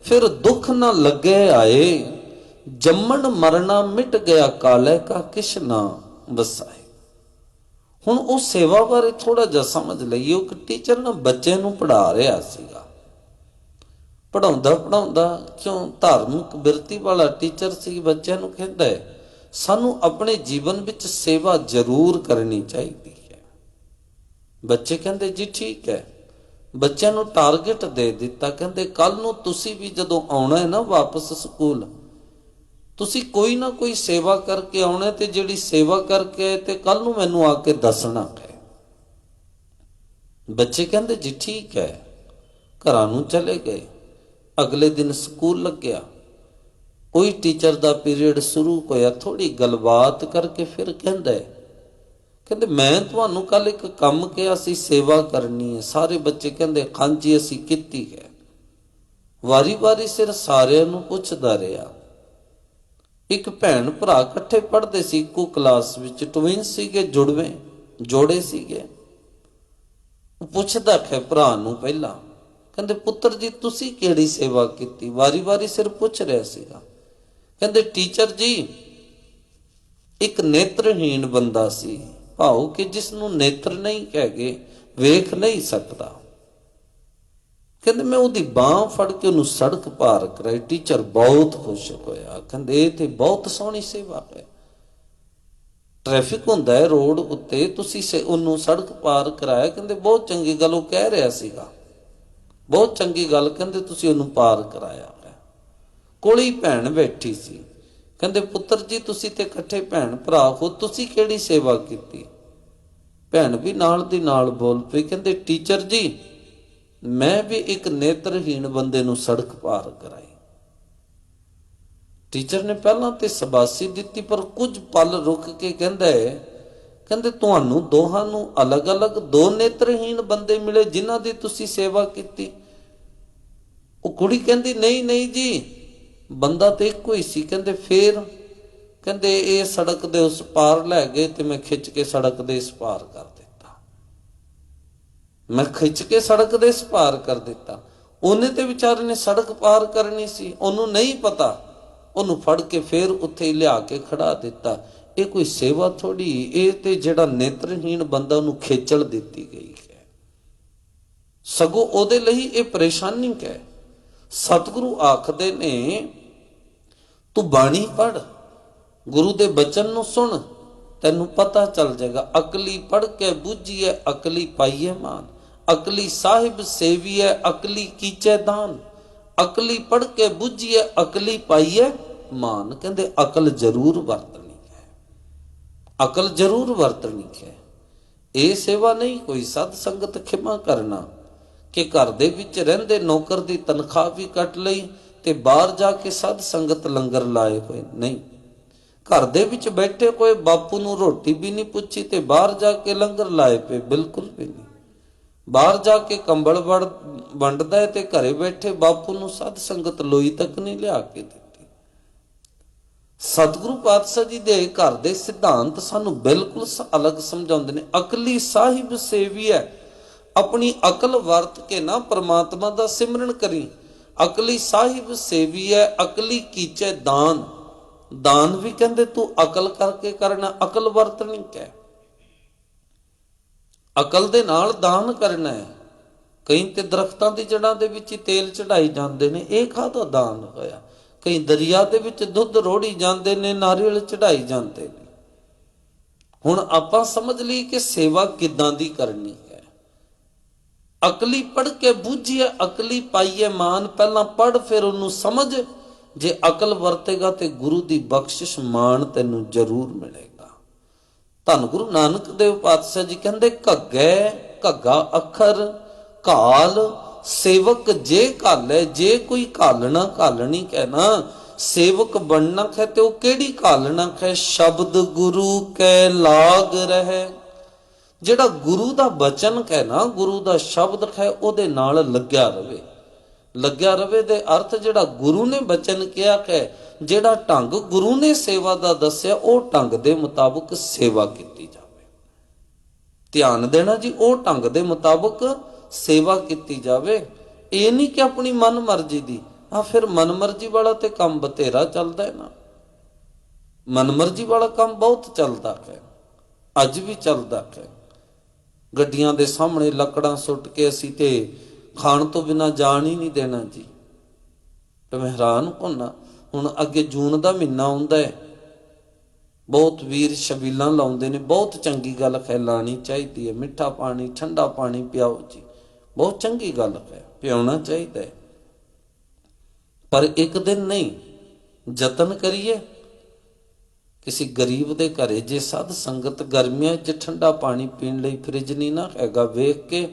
ਫਿਰ ਦੁੱਖ ਨਾ ਲੱਗੇ ਆਏ। ਜੰਮਣ ਮਰਨਾ ਮਿਟ ਗਿਆ, ਕਾਲੇ ਕਾ ਕਿਛ ਨਾ ਵਸਾਏ। ਹੁਣ ਉਹ ਸੇਵਾ ਬਾਰੇ ਥੋੜਾ ਜਿਹਾ ਸਮਝ ਲਈਏ। ਉਹ ਇੱਕ ਟੀਚਰ ਨਾ ਬੱਚੇ ਨੂੰ ਪੜ੍ਹਾ ਰਿਹਾ ਸੀਗਾ, ਪੜ੍ਹਾਉਂਦਾ ਕਿਉਂ ਧਾਰਮਿਕ ਬਿਰਤੀ ਵਾਲਾ ਟੀਚਰ ਸੀ। ਬੱਚਿਆਂ ਨੂੰ ਕਹਿੰਦਾ ਹੈ ਸਾਨੂੰ ਆਪਣੇ ਜੀਵਨ ਵਿੱਚ ਸੇਵਾ ਜ਼ਰੂਰ ਕਰਨੀ ਚਾਹੀਦੀ ਹੈ। ਬੱਚੇ ਕਹਿੰਦੇ ਜੀ ਠੀਕ ਹੈ। ਬੱਚਿਆਂ ਨੂੰ ਟਾਰਗੇਟ ਦੇ ਦਿੱਤਾ, ਕਹਿੰਦੇ ਕੱਲ ਨੂੰ ਤੁਸੀਂ ਵੀ ਜਦੋਂ ਆਉਣਾ ਹੈ ਨਾ ਵਾਪਸ ਸਕੂਲ, ਤੁਸੀਂ ਕੋਈ ਨਾ ਕੋਈ ਸੇਵਾ ਕਰਕੇ ਆਉਣਾ, ਤੇ ਜਿਹੜੀ ਸੇਵਾ ਕਰਕੇ ਆਏ ਤੇ ਕੱਲ ਨੂੰ ਮੈਨੂੰ ਆ ਕੇ ਦੱਸਣਾ ਹੈ। ਬੱਚੇ ਕਹਿੰਦੇ ਜੀ ਠੀਕ ਹੈ। ਘਰਾਂ ਨੂੰ ਚਲੇ ਗਏ। ਅਗਲੇ ਦਿਨ ਸਕੂਲ ਲੱਗਿਆ, ਕੋਈ ਟੀਚਰ ਦਾ ਪੀਰੀਅਡ ਸ਼ੁਰੂ ਹੋਇਆ, ਥੋੜੀ ਗੱਲਬਾਤ ਕਰਕੇ ਫਿਰ ਕਹਿੰਦੇ ਮੈਂ ਤੁਹਾਨੂੰ ਕੱਲ ਇੱਕ ਕੰਮ ਕਿਹਾ ਸੀ, ਸੇਵਾ ਕਰਨੀ ਹੈ। ਸਾਰੇ ਬੱਚੇ ਕਹਿੰਦੇ ਹਾਂਜੀ ਅਸੀਂ ਕੀਤੀ ਹੈ। ਵਾਰੀ ਵਾਰੀ ਸਿਰ ਸਾਰਿਆਂ ਨੂੰ ਪੁੱਛਦਾ ਰਿਹਾ। ਇੱਕ ਭੈਣ ਭਰਾ ਇਕੱਠੇ ਪੜ੍ਹਦੇ ਸੀ, ਇੱਕੋ ਕਲਾਸ ਵਿੱਚ, ਟਵਿੰਸ ਸੀਗੇ, ਜੋੜੇ ਸੀਗੇ। ਉਹ ਪੁੱਛਦਾ ਹੈ ਭਰਾ ਨੂੰ ਪਹਿਲਾਂ, ਕਹਿੰਦੇ ਪੁੱਤਰ ਜੀ ਤੁਸੀਂ ਕਿਹੜੀ ਸੇਵਾ ਕੀਤੀ? ਵਾਰੀ ਵਾਰੀ ਸਿਰ ਪੁੱਛ ਰਿਹਾ ਸੀਗਾ। ਕਹਿੰਦੇ ਟੀਚਰ ਜੀ ਇੱਕ ਨੇਤਰਹੀਣ ਬੰਦਾ ਸੀ, ਭਾਵ ਕਿ ਜਿਸ ਨੂੰ ਨੇਤਰ ਨਹੀਂ ਹੈਗੇ, ਵੇਖ ਨਹੀਂ ਸਕਦਾ। ਕਹਿੰਦੇ ਮੈਂ ਉਹਦੀ ਬਾਂਹ ਫੜ ਕੇ ਉਹਨੂੰ ਸੜਕ ਪਾਰ ਕਰਾਈ। ਟੀਚਰ ਬਹੁਤ ਖੁਸ਼ ਹੋਇਆ, ਕਹਿੰਦੇ ਇਹ ਤੇ ਬਹੁਤ ਸੋਹਣੀ ਸੇਵਾ ਹੈ। ਟ੍ਰੈਫਿਕ ਹੁੰਦਾ ਹੈ ਰੋਡ ਉੱਤੇ, ਤੁਸੀਂ ਉਹਨੂੰ ਸੜਕ ਪਾਰ ਕਰਾਇਆ। ਕਹਿੰਦੇ ਬਹੁਤ ਚੰਗੀ ਗੱਲ, ਉਹ ਕਹਿ ਰਿਹਾ ਸੀਗਾ ਬਹੁਤ ਚੰਗੀ ਗੱਲ, ਕਹਿੰਦੇ ਤੁਸੀਂ ਉਹਨੂੰ ਪਾਰ ਕਰਾਇਆ। ਕੋਲੀ ਭੈਣ ਬੈਠੀ ਸੀ, ਕਹਿੰਦੇ ਪੁੱਤਰ ਜੀ ਤੁਸੀਂ ਤੇ ਇਕੱਠੇ ਭੈਣ ਭਰਾ ਹੋ, ਤੁਸੀਂ ਕਿਹੜੀ ਸੇਵਾ ਕੀਤੀ? ਭੈਣ ਵੀ ਨਾਲ ਦੀ ਨਾਲ ਬੋਲ ਪਈ, ਕਹਿੰਦੇ ਟੀਚਰ ਜੀ ਮੈਂ ਵੀ ਇੱਕ ਨੇਤਰਹੀਣ ਬੰਦੇ ਨੂੰ ਸੜਕ ਪਾਰ ਕਰਾਈ। ਟੀਚਰ ਨੇ ਪਹਿਲਾਂ ਤੇ ਸ਼ਾਬਾਸ਼ੀ ਦਿੱਤੀ, ਪਰ ਕੁਝ ਪਲ ਰੁਕ ਕੇ ਕਹਿੰਦੇ ਤੁਹਾਨੂੰ ਦੋਹਾਂ ਨੂੰ ਅਲੱਗ-ਅਲੱਗ 2 ਨੇਤਰਹੀਣ ਬੰਦੇ ਮਿਲੇ ਜਿਨ੍ਹਾਂ ਦੀ ਤੁਸੀਂ ਸੇਵਾ ਕੀਤੀ? ਉਹ ਕੁੜੀ ਕਹਿੰਦੀ ਨਹੀਂ ਜੀ, ਬੰਦਾ ਤੇ ਇੱਕੋ ਹੀ ਸੀ। ਕਹਿੰਦੇ ਫੇਰ? ਕਹਿੰਦੇ ਇਹ ਸੜਕ ਦੇ ਉਸ ਪਾਰ ਲੈ ਗਏ ਤੇ ਮੈਂ ਖਿੱਚ ਕੇ ਸੜਕ ਦੇ ਇਸ ਪਾਰ ਕਰ ਦਿੱਤਾ। ਉਹਨੇ ਤੇ ਵਿਚਾਰੇ ਨੇ ਸੜਕ ਪਾਰ ਕਰਨੀ ਸੀ, ਉਹਨੂੰ ਨਹੀਂ ਪਤਾ, ਉਹਨੂੰ ਫੜ ਕੇ ਫੇਰ ਉੱਥੇ ਹੀ ਲਿਆ ਕੇ ਖੜਾ ਦਿੱਤਾ। ਇਹ ਕੋਈ ਸੇਵਾ ਥੋੜੀ, ਇਹ ਤੇ ਜਿਹੜਾ ਨੇਤਰਹੀਣ ਬੰਦਾ ਉਹਨੂੰ ਖੇਚਲ ਦਿੱਤੀ ਗਈ ਹੈ। ਸਗੋਂ ਉਹਦੇ ਲਈ ਇਹ ਪਰੇਸ਼ਾਨੀ ਹੈ। ਸਤਿਗੁਰੂ ਆਖਦੇ ਨੇ ਤੂੰ ਬਾਣੀ ਪੜ੍ਹ, ਗੁਰੂ ਦੇ ਬਚਨ ਨੂੰ ਸੁਣ, ਤੈਨੂੰ ਪਤਾ ਚੱਲ ਜਾਏਗਾ। ਅਕਲੀ ਪੜ੍ਹ ਕੇ ਬੁੱਝੀਏ ਅਕਲੀ ਪਾਈਏ ਮਾਨ, ਅਕਲੀ ਸਾਹਿਬ ਸੇਵੀਏ ਅਕਲੀ ਕੀਚੇ ਦਾਨ, ਅਕਲੀ ਪੜ੍ਹ ਕੇ ਬੁੱਝੀਏ ਅਕਲੀ ਪਾਈਏ ਮਾਨ। ਕਹਿੰਦੇ ਅਕਲ ਜ਼ਰੂਰ ਵਰਤਣੀ ਹੈ, ਅਕਲ ਜ਼ਰੂਰ ਵਰਤਣੀ ਹੈ। ਇਹ ਸੇਵਾ ਨਹੀਂ ਕੋਈ ਸਾਧ ਸੰਗਤ ਖਿਮਾ ਕਰਨਾ ਕਿ ਘਰ ਦੇ ਵਿੱਚ ਰਹਿੰਦੇ ਨੌਕਰ ਦੀ ਤਨਖਾਹ ਵੀ ਕੱਟ ਲਈ ਤੇ ਬਾਹਰ ਜਾ ਕੇ ਸਾਧ ਸੰਗਤ ਲੰਗਰ ਲਾਏ ਹੋਏ। ਨਹੀਂ, ਘਰ ਦੇ ਵਿੱਚ ਬੈਠੇ ਕੋਈ ਬਾਪੂ ਨੂੰ ਰੋਟੀ ਵੀ ਨਹੀਂ ਪੁੱਛੀ ਤੇ ਬਾਹਰ ਜਾ ਕੇ ਲੰਗਰ ਲਾਏ ਪਏ, ਬਿਲਕੁਲ ਵੀ ਨਹੀਂ। ਬਾਹਰ ਜਾ ਕੇ ਕੰਬਲ ਵੰਡਦਾ ਹੈ ਤੇ ਘਰੇ ਬੈਠੇ ਬਾਪੂ ਨੂੰ ਸਾਧ ਸੰਗਤ ਲੋਈ ਤੱਕ ਨਹੀਂ ਲਿਆ ਕੇ ਦਿੱਤੀ। ਸਤਿਗੁਰੂ ਪਾਤਸ਼ਾਹ ਜੀ ਦੇ ਘਰ ਦੇ ਸਿਧਾਂਤ ਸਾਨੂੰ ਬਿਲਕੁਲ ਅਲੱਗ ਸਮਝਾਉਂਦੇ ਨੇ। ਅਕਲੀ ਸਾਹਿਬ ਸੇਵੀ ਹੈ, ਆਪਣੀ ਅਕਲ ਵਰਤ ਕੇ ਨਾ ਪ੍ਰਮਾਤਮਾ ਦਾ ਸਿਮਰਨ ਕਰੀ। ਅਕਲੀ ਸਾਹਿਬ ਸੇਵੀ ਹੈ ਅਕਲੀ ਕੀਚੇ ਦਾਨ, ਦਾਨ ਵੀ ਕਹਿੰਦੇ ਤੂੰ ਅਕਲ ਕਰਕੇ ਕਰਨਾ, ਅਕਲ ਵਰਤਣੀ ਹੈ, ਅਕਲ ਦੇ ਨਾਲ ਦਾਨ ਕਰਨਾ ਹੈ। ਕਈ ਤੇ ਦਰਖਤਾਂ ਦੀ ਜੜ੍ਹਾਂ ਦੇ ਵਿੱਚ ਹੀ ਤੇਲ ਚੜਾਈ ਜਾਂਦੇ ਨੇ, ਇਹ ਕਾਹਦਾ ਦਾਨ ਹੋਇਆ। ਕਈ ਦਰਿਆ ਦੇ ਵਿੱਚ ਦੁੱਧ ਰੋੜੀ ਜਾਂਦੇ ਨੇ, ਨਾਰੀਅਲ ਚੜਾਈ ਜਾਂਦੇ ਨੇ। ਹੁਣ ਆਪਾਂ ਸਮਝ ਲਈ ਕਿ ਸੇਵਾ ਕਿੱਦਾਂ ਦੀ ਕਰਨੀ ਹੈ। ਅਕਲੀ ਪੜ੍ਹ ਕੇ ਬੁੱਝੀਏ ਅਕਲੀ ਪਾਈਏ ਮਾਨ, ਪਹਿਲਾਂ ਪੜ੍ਹ ਫਿਰ ਉਹਨੂੰ ਸਮਝ। ਜੇ ਅਕਲ ਵਰਤੇਗਾ ਤੇ ਗੁਰੂ ਦੀ ਬਖਸ਼ਿਸ਼ ਮਾਣ ਤੈਨੂੰ ਜ਼ਰੂਰ ਮਿਲੇਗਾ। ਧੰਨ ਗੁਰੂ ਨਾਨਕ ਦੇਵ ਪਾਤਸ਼ਾਹ ਜੀ ਕਹਿੰਦੇ ਘੱਗੇ ਘੱਗਾ ਅੱਖਰ ਘਾਲ ਸੇਵਕ ਜੇ ਘਾਲੇ, ਜੇ ਕੋਈ ਘਾਲਣਾ ਘਾਲਣੀ ਕਹਿਣਾ ਸੇਵਕ ਬਣਨਾ ਹੈ ਤੇ ਉਹ ਕਿਹੜੀ ਘਾਲਣਾ ਹੈ। ਸ਼ਬਦ ਗੁਰੂ ਕੈ ਲਾਗ ਰਹੇ, ਜਿਹੜਾ ਗੁਰੂ ਦਾ ਬਚਨ ਕਹਿਣਾ, ਗੁਰੂ ਦਾ ਸ਼ਬਦ ਹੈ ਉਹਦੇ ਨਾਲ ਲੱਗਿਆ ਰਵੇ। ਲੱਗਿਆ ਰਵੇ ਦੇ ਅਰਥ ਜਿਹੜਾ ਗੁਰੂ ਨੇ ਬਚਨ ਕਿਹਾ ਹੈ, ਜਿਹੜਾ ਢੰਗ ਗੁਰੂ ਨੇ ਸੇਵਾ ਦਾ ਦੱਸਿਆ ਉਹ ਢੰਗ ਦੇ ਮੁਤਾਬਕ ਸੇਵਾ ਕੀਤੀ ਜਾਵੇ। ਧਿਆਨ ਦੇਣਾ ਜੀ, ਉਹ ਢੰਗ ਦੇ ਮੁਤਾਬਕ ਸੇਵਾ ਕੀਤੀ ਜਾਵੇ। ਇਹ ਨਹੀਂ ਕਿ ਆਪਣੀ ਮਨ ਮਰਜ਼ੀ ਦੀ। ਫਿਰ ਮਨ ਮਰਜ਼ੀ ਵਾਲਾ ਤੇ ਕੰਮ ਬਥੇਰਾ ਚੱਲਦਾ ਹੈ ਨਾ, ਮਨ ਮਰਜ਼ੀ ਵਾਲਾ ਕੰਮ ਬਹੁਤ ਚੱਲਦਾ ਹੈ, ਅੱਜ ਵੀ ਚੱਲਦਾ ਹੈ। ਗੱਡੀਆਂ ਦੇ ਸਾਹਮਣੇ ਲੱਕੜਾਂ ਸੁੱਟ ਕੇ ਅਸੀਂ ਤੇ ਖਾਣ ਤੋਂ ਬਿਨਾਂ ਜਾਣ ਹੀ ਨਹੀਂ ਦੇਣਾ ਜੀ। ਤੇ ਮੈਂ ਹੈਰਾਨ ਹੁੰਨਾ, ਹੁਣ ਅੱਗੇ ਜੂਨ ਦਾ ਮਹੀਨਾ ਆਉਂਦਾ ਹੈ, ਬਹੁਤ ਵੀਰ ਛਬੀਲਾਂ ਲਾਉਂਦੇ ਨੇ, ਬਹੁਤ ਚੰਗੀ ਗੱਲ ਹੈ, ਲਾਣੀ ਚਾਹੀਦੀ ਹੈ। ਮਿੱਠਾ ਪਾਣੀ ਠੰਡਾ ਪਾਣੀ ਪਿਆਓ ਜੀ, ਬਹੁਤ ਚੰਗੀ ਗੱਲ ਹੈ, ਪਿਆਉਣਾ ਚਾਹੀਦਾ ਹੈ। ਪਰ ਇੱਕ ਦਿਨ ਨਹੀਂ, ਯਤਨ ਕਰੀਏ ਕਿਸੇ ਗਰੀਬ ਦੇ ਘਰੇ ਜੇ ਸਾਧ ਸੰਗਤ ਗਰਮੀਆਂ 'ਚ ਠੰਡਾ ਪਾਣੀ ਪੀਣ ਲਈ ਫਰਿੱਜ ਨਹੀਂ ਨਾ ਹੈਗਾ, ਵੇਖ ਕੇ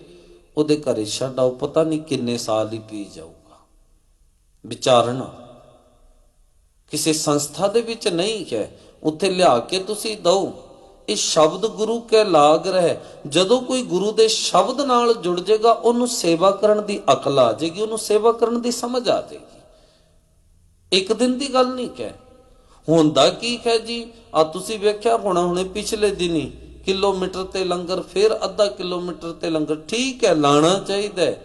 ਉਹਦੇ ਘਰੇ ਛੱਡ ਆਓ, ਪਤਾ ਨਹੀਂ ਕਿੰਨੇ ਸਾਲ ਹੀ ਪੀ ਜਾਊਗਾ। ਵਿਚਾਰਨਾ ਕਿਸੇ ਸੰਸਥਾ ਦੇ ਵਿੱਚ ਨਹੀਂ ਹੈ, ਉੱਥੇ ਲਿਆ ਕੇ ਤੁਸੀਂ ਦਓ। ਇਹ ਸ਼ਬਦ ਗੁਰੂ ਕੇ ਲਾਗ ਰਹੇ। ਜਦੋਂ ਕੋਈ ਗੁਰੂ ਦੇ ਸ਼ਬਦ ਨਾਲ ਜੁੜ ਜਾਏਗਾ, ਉਹਨੂੰ ਸੇਵਾ ਕਰਨ ਦੀ ਅਕਲ ਆ ਜਾਏਗੀ, ਉਹਨੂੰ ਸੇਵਾ ਕਰਨ ਦੀ ਸਮਝ ਆ ਜਾਏਗੀ। ਇੱਕ ਦਿਨ ਦੀ ਗੱਲ ਨਹੀਂ ਹੈ। ਹੁੰਦਾ ਕੀ ਹੈ ਜੀ, ਆ ਤੁਸੀਂ ਵੇਖਿਆ ਹੋਣਾ ਹੁਣੇ ਪਿਛਲੇ ਦਿਨੀ ਕਿਲੋਮੀਟਰ ਤੇ ਲੰਗਰ, ਫਿਰ ਅੱਧਾ ਕਿਲੋਮੀਟਰ ਤੇ ਲੰਗਰ। ਠੀਕ ਹੈ, ਲਾਣਾ ਚਾਹੀਦਾ ਹੈ,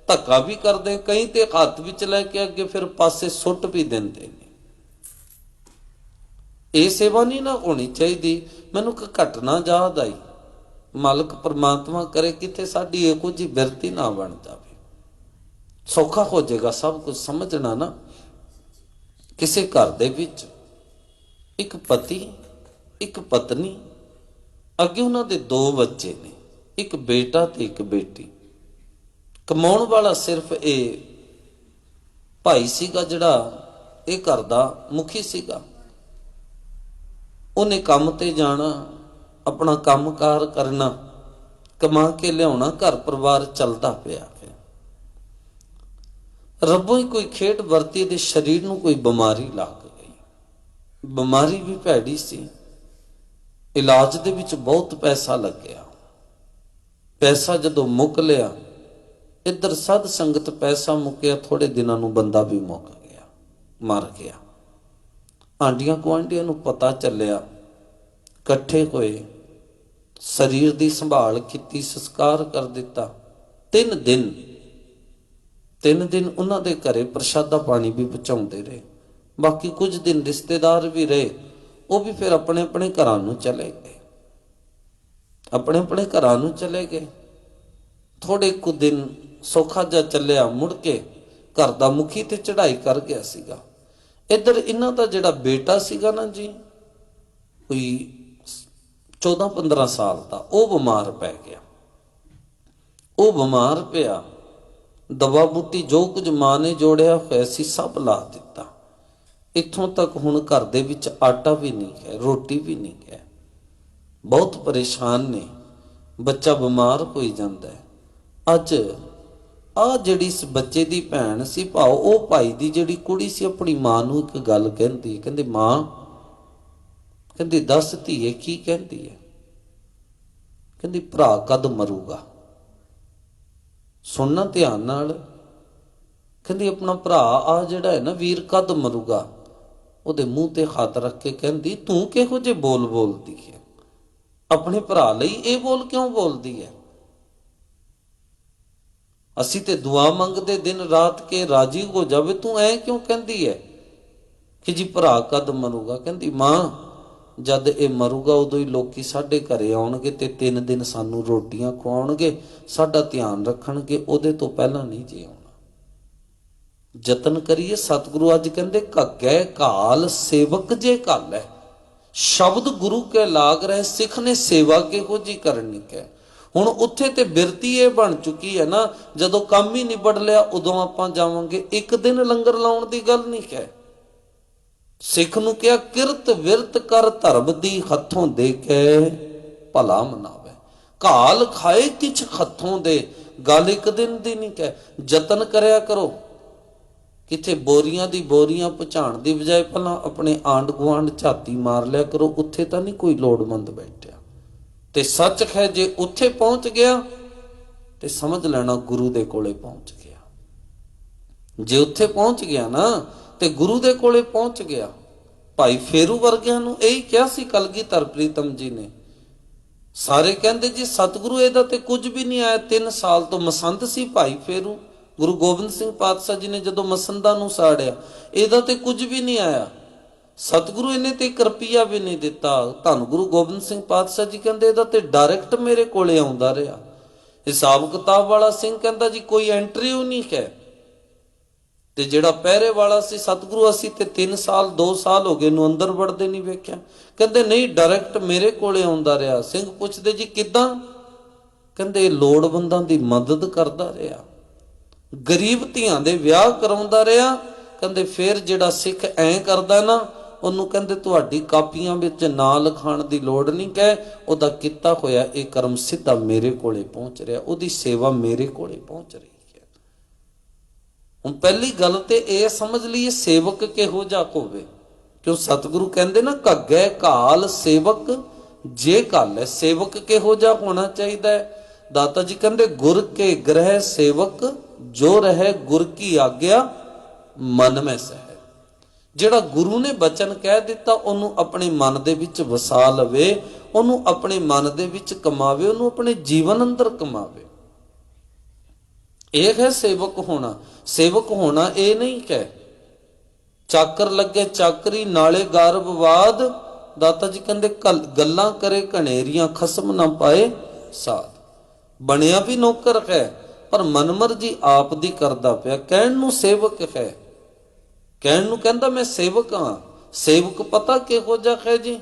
ਧੱਕਾ ਵੀ ਕਰਦੇ ਕਈ ਤੇ ਹੱਥ ਵਿੱਚ ਲੈ ਕੇ ਅੱਗੇ ਫਿਰ ਪਾਸੇ ਸੁੱਟ ਵੀ ਦਿੰਦੇ ਨੇ। ਇਹ ਸੇਵਾ ਨਹੀਂ ਨਾ ਹੋਣੀ ਚਾਹੀਦੀ। ਮੈਨੂੰ ਇੱਕ ਘਟਨਾ ਯਾਦ ਆਈ, ਮਾਲਕ ਪਰਮਾਤਮਾ ਕਰੇ ਕਿਤੇ ਸਾਡੀ ਇਹੋ ਜਿਹੀ ਬਿਰਤੀ ਨਾ ਬਣ ਜਾਵੇ, ਸੌਖਾ ਹੋ ਜਾਏਗਾ ਸਭ ਕੁਝ ਸਮਝਣਾ ਨਾ। ਕਿਸੇ ਘਰ ਦੇ ਵਿੱਚ ਇੱਕ ਪਤੀ ਇੱਕ ਪਤਨੀ, ਅੱਗੇ ਉਹਨਾਂ ਦੇ 2 ਬੱਚੇ ਨੇ, ਇੱਕ ਬੇਟਾ ਤੇ ਇੱਕ ਬੇਟੀ। ਕਮਾਉਣ ਵਾਲਾ ਸਿਰਫ ਇਹ ਭਾਈ ਸੀਗਾ, ਜਿਹੜਾ ਇਹ ਘਰ ਦਾ ਮੁਖੀ ਸੀਗਾ। ਉਹਨੇ ਕੰਮ ਤੇ ਜਾਣਾ, ਆਪਣਾ ਕੰਮਕਾਰ ਕਰਨਾ, ਕਮਾ ਕੇ ਲਿਆਉਣਾ, ਘਰ ਪਰਿਵਾਰ ਚੱਲਦਾ ਪਿਆ। ਰੱਬੋਂ ਹੀ ਕੋਈ ਖੇਡ ਵਰਤੀ, ਦੇ ਸਰੀਰ ਨੂੰ ਕੋਈ ਬਿਮਾਰੀ ਲੱਗ ਗਈ। ਬਿਮਾਰੀ ਵੀ ਭੈੜੀ ਸੀ, ਇਲਾਜ ਦੇ ਵਿੱਚ ਬਹੁਤ ਪੈਸਾ ਲੱਗਿਆ। ਪੈਸਾ ਜਦੋਂ ਮੁੱਕ ਲਿਆ, ਇੱਧਰ ਸਾਧ ਸੰਗਤ ਪੈਸਾ ਮੁੱਕਿਆ, ਥੋੜੇ ਦਿਨਾਂ ਨੂੰ ਬੰਦਾ ਵੀ ਮੁੱਕ ਗਿਆ, ਮਰ ਗਿਆ। ਆਂਡੀਆਂ ਗੁਆਂਢੀਆਂ ਨੂੰ ਪਤਾ ਚੱਲਿਆ, ਇਕੱਠੇ ਹੋਏ, ਸਰੀਰ ਦੀ ਸੰਭਾਲ ਕੀਤੀ, ਸੰਸਕਾਰ ਕਰ ਦਿੱਤਾ। 3 ਦਿਨ 3 ਦਿਨ ਉਹਨਾਂ ਦੇ ਘਰੇ ਪ੍ਰਸ਼ਾਦਾ ਪਾਣੀ ਵੀ ਪਹੁੰਚਾਉਂਦੇ ਰਹੇ। ਬਾਕੀ ਕੁਝ ਦਿਨ ਰਿਸ਼ਤੇਦਾਰ ਵੀ ਰਹੇ, ਉਹ ਵੀ ਫਿਰ ਆਪਣੇ ਆਪਣੇ ਘਰਾਂ ਨੂੰ ਚਲੇ ਗਏ, ਆਪਣੇ ਆਪਣੇ ਘਰਾਂ ਨੂੰ ਚਲੇ ਗਏ। ਥੋੜੇ ਕੁ ਦਿਨ ਸੌਖਾ ਜਿਹਾ ਚੱਲਿਆ, ਮੁੜ ਕੇ ਘਰ ਦਾ ਮੁਖੀ ਤੇ ਚੜ੍ਹਾਈ ਕਰ ਗਿਆ ਸੀਗਾ। ਇੱਧਰ ਇਹਨਾਂ ਦਾ ਜਿਹੜਾ ਬੇਟਾ ਸੀਗਾ ਨਾ ਜੀ, ਕੋਈ 14-15 ਸਾਲ ਦਾ, ਉਹ ਬਿਮਾਰ ਪੈ ਗਿਆ। ਉਹ ਬਿਮਾਰ ਪਿਆ, ਦਵਾ ਬੂਟੀ ਜੋ ਕੁਝ ਮਾਂ ਨੇ ਜੋੜਿਆ ਹੋਇਆ ਸੀ ਸਭ ਲਾ ਦਿੱਤਾ। ਇੱਥੋਂ ਤੱਕ ਹੁਣ ਘਰ ਦੇ ਵਿੱਚ ਆਟਾ ਵੀ ਨਹੀਂ ਹੈ, ਰੋਟੀ ਵੀ ਨਹੀਂ ਹੈ, ਬਹੁਤ ਪਰੇਸ਼ਾਨ ਨੇ। ਬੱਚਾ ਬਿਮਾਰ ਹੋਈ ਜਾਂਦਾ ਹੈ। ਅੱਜ ਆ ਜਿਹੜੀ ਇਸ ਬੱਚੇ ਦੀ ਭੈਣ ਸੀ, ਭਾਵ ਉਹ ਭਾਈ ਦੀ ਜਿਹੜੀ ਕੁੜੀ ਸੀ, ਆਪਣੀ ਮਾਂ ਨੂੰ ਇੱਕ ਗੱਲ ਕਹਿੰਦੀ, ਕਹਿੰਦੀ ਮਾਂ, ਕਹਿੰਦੀ ਦੱਸ ਧੀਏ ਕੀ ਕਹਿੰਦੀ ਹੈ? ਕਹਿੰਦੀ ਭਰਾ ਕਦ ਮਰੂਗਾ? ਸੁਣਨਾ ਧਿਆਨ ਨਾਲ। ਕਹਿੰਦੀ ਆਪਣਾ ਭਰਾ ਆ ਜਿਹੜਾ ਹੈ ਨਾ ਵੀਰ, ਕਦ ਮਰੂਗਾ? ਉਹਦੇ ਮੂੰਹ ਤੇ ਹੱਥ ਰੱਖ ਕੇ ਕਹਿੰਦੀ ਤੂੰ ਕਿਹੋ ਜਿਹੇ ਬੋਲ ਬੋਲਦੀ ਹੈ? ਆਪਣੇ ਭਰਾ ਲਈ ਇਹ ਬੋਲ ਕਿਉਂ ਬੋਲਦੀ ਹੈ? ਅਸੀਂ ਤੇ ਦੁਆ ਮੰਗਦੇ ਦਿਨ ਰਾਤ ਕੇ ਰਾਜੀ ਹੋ ਜਾਵੇ, ਤੂੰ ਐ ਕਿਉਂ ਕਹਿੰਦੀ ਹੈ ਕਿ ਜੀ ਭਰਾ ਕਦ ਮਰੂਗਾ? ਕਹਿੰਦੀ ਮਾਂ, ਜਦ ਇਹ ਮਰੂਗਾ ਉਦੋਂ ਹੀ ਲੋਕੀ ਸਾਡੇ ਘਰੇ ਆਉਣਗੇ ਤੇ 3 ਦਿਨ ਸਾਨੂੰ ਰੋਟੀਆਂ ਖਵਾਉਣਗੇ, ਸਾਡਾ ਧਿਆਨ ਰੱਖਣਗੇ, ਉਹਦੇ ਤੋਂ ਪਹਿਲਾਂ ਨਹੀਂ ਜੀ ਆਉਣਾ। ਯਤਨ ਕਰੀਏ। ਸਤਿਗੁਰੂ ਅੱਜ ਕਹਿੰਦੇ ਘੱਗੈ ਘਾਲ ਸੇਵਕ ਜੇ ਘਾਲ ਹੈ, ਸ਼ਬਦ ਗੁਰੂ ਕੇ ਲਾਗ ਰਹੇ, ਸਿੱਖ ਨੇ ਸੇਵਾ ਕਿਹੋ ਜੀ ਕਰਨੀ ਹੈ। ਹੁਣ ਉੱਥੇ ਤੇ ਬਿਰਤੀ ਇਹ ਬਣ ਚੁੱਕੀ ਹੈ ਨਾ, ਜਦੋਂ ਕੰਮ ਹੀ ਨਿਬੜ ਲਿਆ ਉਦੋਂ ਆਪਾਂ ਜਾਵਾਂਗੇ। ਇੱਕ ਦਿਨ ਲੰਗਰ ਲਾਉਣ ਦੀ ਗੱਲ ਨਹੀਂ ਹੈ। ਸਿੱਖ ਨੂੰ ਕਿਹਾ ਕਿਰਤ ਵਿਰਤ ਕਰ ਧਰਮ ਦੀ, ਹੱਥੋਂ ਦੇ ਕੇ ਭਲਾ ਮਨਾਵੇ। ਘਾਲ ਖਾਏ ਕਿਛ ਹੱਥੋਂ ਦੇ, ਗੱਲ ਇੱਕ ਦਿਨ ਦੀ ਨਹੀਂ ਹੈ। ਯਤਨ ਕਰਿਆ ਕਰੋ। ਕਿਥੇ ਬੋਰੀਆਂ ਦੀ ਬੋਰੀਆਂ ਪਹੁੰਚਾਉਣ ਦੀ ਬਜਾਏ ਪਹਿਲਾਂ ਆਪਣੇ ਆਂਢ ਗੁਆਂਢ ਝਾਤੀ ਮਾਰ ਲਿਆ ਕਰੋ, ਉੱਥੇ ਤਾਂ ਨਹੀਂ ਕੋਈ ਲੋੜਵੰਦ ਬੈਠਿਆ। ਤੇ ਸੱਚ ਹੈ ਜੇ ਉੱਥੇ ਪਹੁੰਚ ਗਿਆ ਤੇ ਸਮਝ ਲੈਣਾ ਗੁਰੂ ਦੇ ਕੋਲੇ ਪਹੁੰਚ ਗਿਆ। ਜੇ ਉੱਥੇ ਪਹੁੰਚ ਗਿਆ ਨਾ ਤੇ ਗੁਰੂ ਦੇ ਕੋਲੇ ਪਹੁੰਚ ਗਿਆ। ਭਾਈ ਫੇਰੂ ਵਰਗਿਆਂ ਨੂੰ ਇਹੀ ਕਿਹਾ ਸੀ ਕਲਗੀਧਰ ਪ੍ਰੀਤਮ ਜੀ ਨੇ। ਸਾਰੇ ਕਹਿੰਦੇ ਜੀ ਸਤਿਗੁਰੂ ਇਹਦਾ ਤੇ ਕੁਝ ਵੀ ਨਹੀਂ ਆਇਆ। 3 ਸਾਲ ਤੋਂ ਮਸੰਦ ਸੀ ਭਾਈ ਫੇਰੂ। ਗੁਰੂ ਗੋਬਿੰਦ ਸਿੰਘ ਪਾਤਸ਼ਾਹ ਜੀ ਨੇ ਜਦੋਂ ਮਸੰਦਾਂ ਨੂੰ ਸਾੜਿਆ, ਇਹਦਾ ਤੇ ਕੁਝ ਵੀ ਨਹੀਂ ਆਇਆ। ਸਤਿਗੁਰੂ ਇਹਨੇ ਤੇ 1 ਰੁਪਈਆ ਵੀ ਨਹੀਂ ਦਿੱਤਾ। ਧੰਨ ਗੁਰੂ ਗੋਬਿੰਦ ਸਿੰਘ ਪਾਤਸ਼ਾਹ ਜੀ ਕਹਿੰਦੇ ਇਹਦਾ ਤੇ ਡਾਇਰੈਕਟ ਮੇਰੇ ਕੋਲੇ ਆਉਂਦਾ ਰਿਹਾ। ਹਿਸਾਬ ਕਿਤਾਬ ਵਾਲਾ ਸਿੰਘ ਕਹਿੰਦਾ ਜੀ ਕੋਈ ਐਂਟਰੀ ਨਹੀਂ ਹੈ। ਤੇ ਜਿਹੜਾ ਪਹਿਰੇ ਵਾਲਾ ਸੀ, ਸਤਿਗੁਰੂ ਅਸੀਂ ਤੇ 3 ਸਾਲ 2 ਸਾਲ ਹੋ ਗਏ ਨੂੰ ਅੰਦਰ ਵੜਦੇ ਨਹੀਂ ਵੇਖਿਆ। ਕਹਿੰਦੇ ਨਹੀਂ, ਡਾਇਰੈਕਟ ਮੇਰੇ ਕੋਲੇ ਆਉਂਦਾ ਰਿਹਾ। ਸਿੰਘ ਪੁੱਛਦੇ ਜੀ ਕਿੱਦਾਂ? ਕਹਿੰਦੇ ਲੋੜਵੰਦਾਂ ਦੀ ਮਦਦ ਕਰਦਾ ਰਿਹਾ, ਗਰੀਬ ਧੀਆਂ ਦੇ ਵਿਆਹ ਕਰਾਉਂਦਾ ਰਿਹਾ। ਕਹਿੰਦੇ ਫਿਰ ਜਿਹੜਾ ਸਿੱਖ ਐਂ ਕਰਦਾ ਨਾ, ਉਹਨੂੰ ਕਹਿੰਦੇ ਤੁਹਾਡੀ ਕਾਪੀਆਂ ਵਿੱਚ ਨਾਂ ਲਿਖਾਉਣ ਦੀ ਲੋੜ ਨਹੀਂ, ਕਹੇ ਉਹਦਾ ਕੀਤਾ ਹੋਇਆ ਇਹ ਕਰਮ ਸਿੱਧਾ ਮੇਰੇ ਕੋਲੇ ਪਹੁੰਚ ਰਿਹਾ, ਉਹਦੀ ਸੇਵਾ ਮੇਰੇ ਕੋਲੇ ਪਹੁੰਚ ਰਹੀ ਹੈ। ਹੁਣ ਪਹਿਲੀ ਗੱਲ ਤੇ ਇਹ ਸਮਝ ਲਈਏ ਸੇਵਕ ਕਿਹੋ ਜਿਹਾ ਹੋਵੇ। ਕਿਉਂ ਸਤਿਗੁਰੂ ਕਹਿੰਦੇ ਨਾ ਘੱਗੈ ਘਾਲ ਸੇਵਕ ਜੇ ਘਾਲ ਹੈ। ਸੇਵਕ ਕਿਹੋ ਜਿਹਾ ਹੋਣਾ ਚਾਹੀਦਾ ਹੈ? ਦਾਤਾ ਜੀ ਕਹਿੰਦੇ ਗੁਰ ਕੇ ਗ੍ਰਹਿ ਸੇਵਕ ਜੋ ਰਹੇ ਗੁਰ ਕੀ ਆਗਿਆ ਮਨ ਮੈਂ ਸਹਿ। ਜਿਹੜਾ ਗੁਰੂ ਨੇ ਬਚਨ ਕਹਿ ਦਿੱਤਾ ਉਹਨੂੰ ਆਪਣੇ ਮਨ ਦੇ ਵਿੱਚ ਵਸਾ ਲਵੇ, ਉਹਨੂੰ ਆਪਣੇ ਮਨ ਦੇ ਵਿੱਚ ਕਮਾਵੇ, ਉਹਨੂੰ ਆਪਣੇ ਜੀਵਨ ਅੰਦਰ ਕਮਾਵੇ। ਇਹ ਹੈ ਸੇਵਕ ਹੋਣਾ। ਸੇਵਕ ਹੋਣਾ ਇਹ ਨਹੀਂ ਕਿ ਚਾਕਰ ਲੱਗੇ ਚਾਕਰੀ ਨਾਲੇ ਗਰਭਵਾਦ। ਦਾਤਾ ਜੀ ਕਹਿੰਦੇ ਗੱਲਾਂ ਕਰੇ ਘਨੇਰੀਆਂ ਖਸਮ ਨਾ ਪਾਏ ਸਾਧ। ਬਣਿਆ ਵੀ ਨੌਕਰ ਹੈ ਪਰ ਮਨਮਰਜੀ ਆਪ ਦੀ ਕਰਦਾ ਪਿਆ। ਕਹਿਣ ਨੂੰ ਸੇਵਕ ਹੈ, ਕਹਿਣ ਨੂੰ ਕਹਿੰਦਾ ਮੈਂ ਸੇਵਕ ਹਾਂ। ਸੇਵਕ ਪਤਾ ਕਿਹੋ ਜਿਹਾ ਹੈ ਜੀ?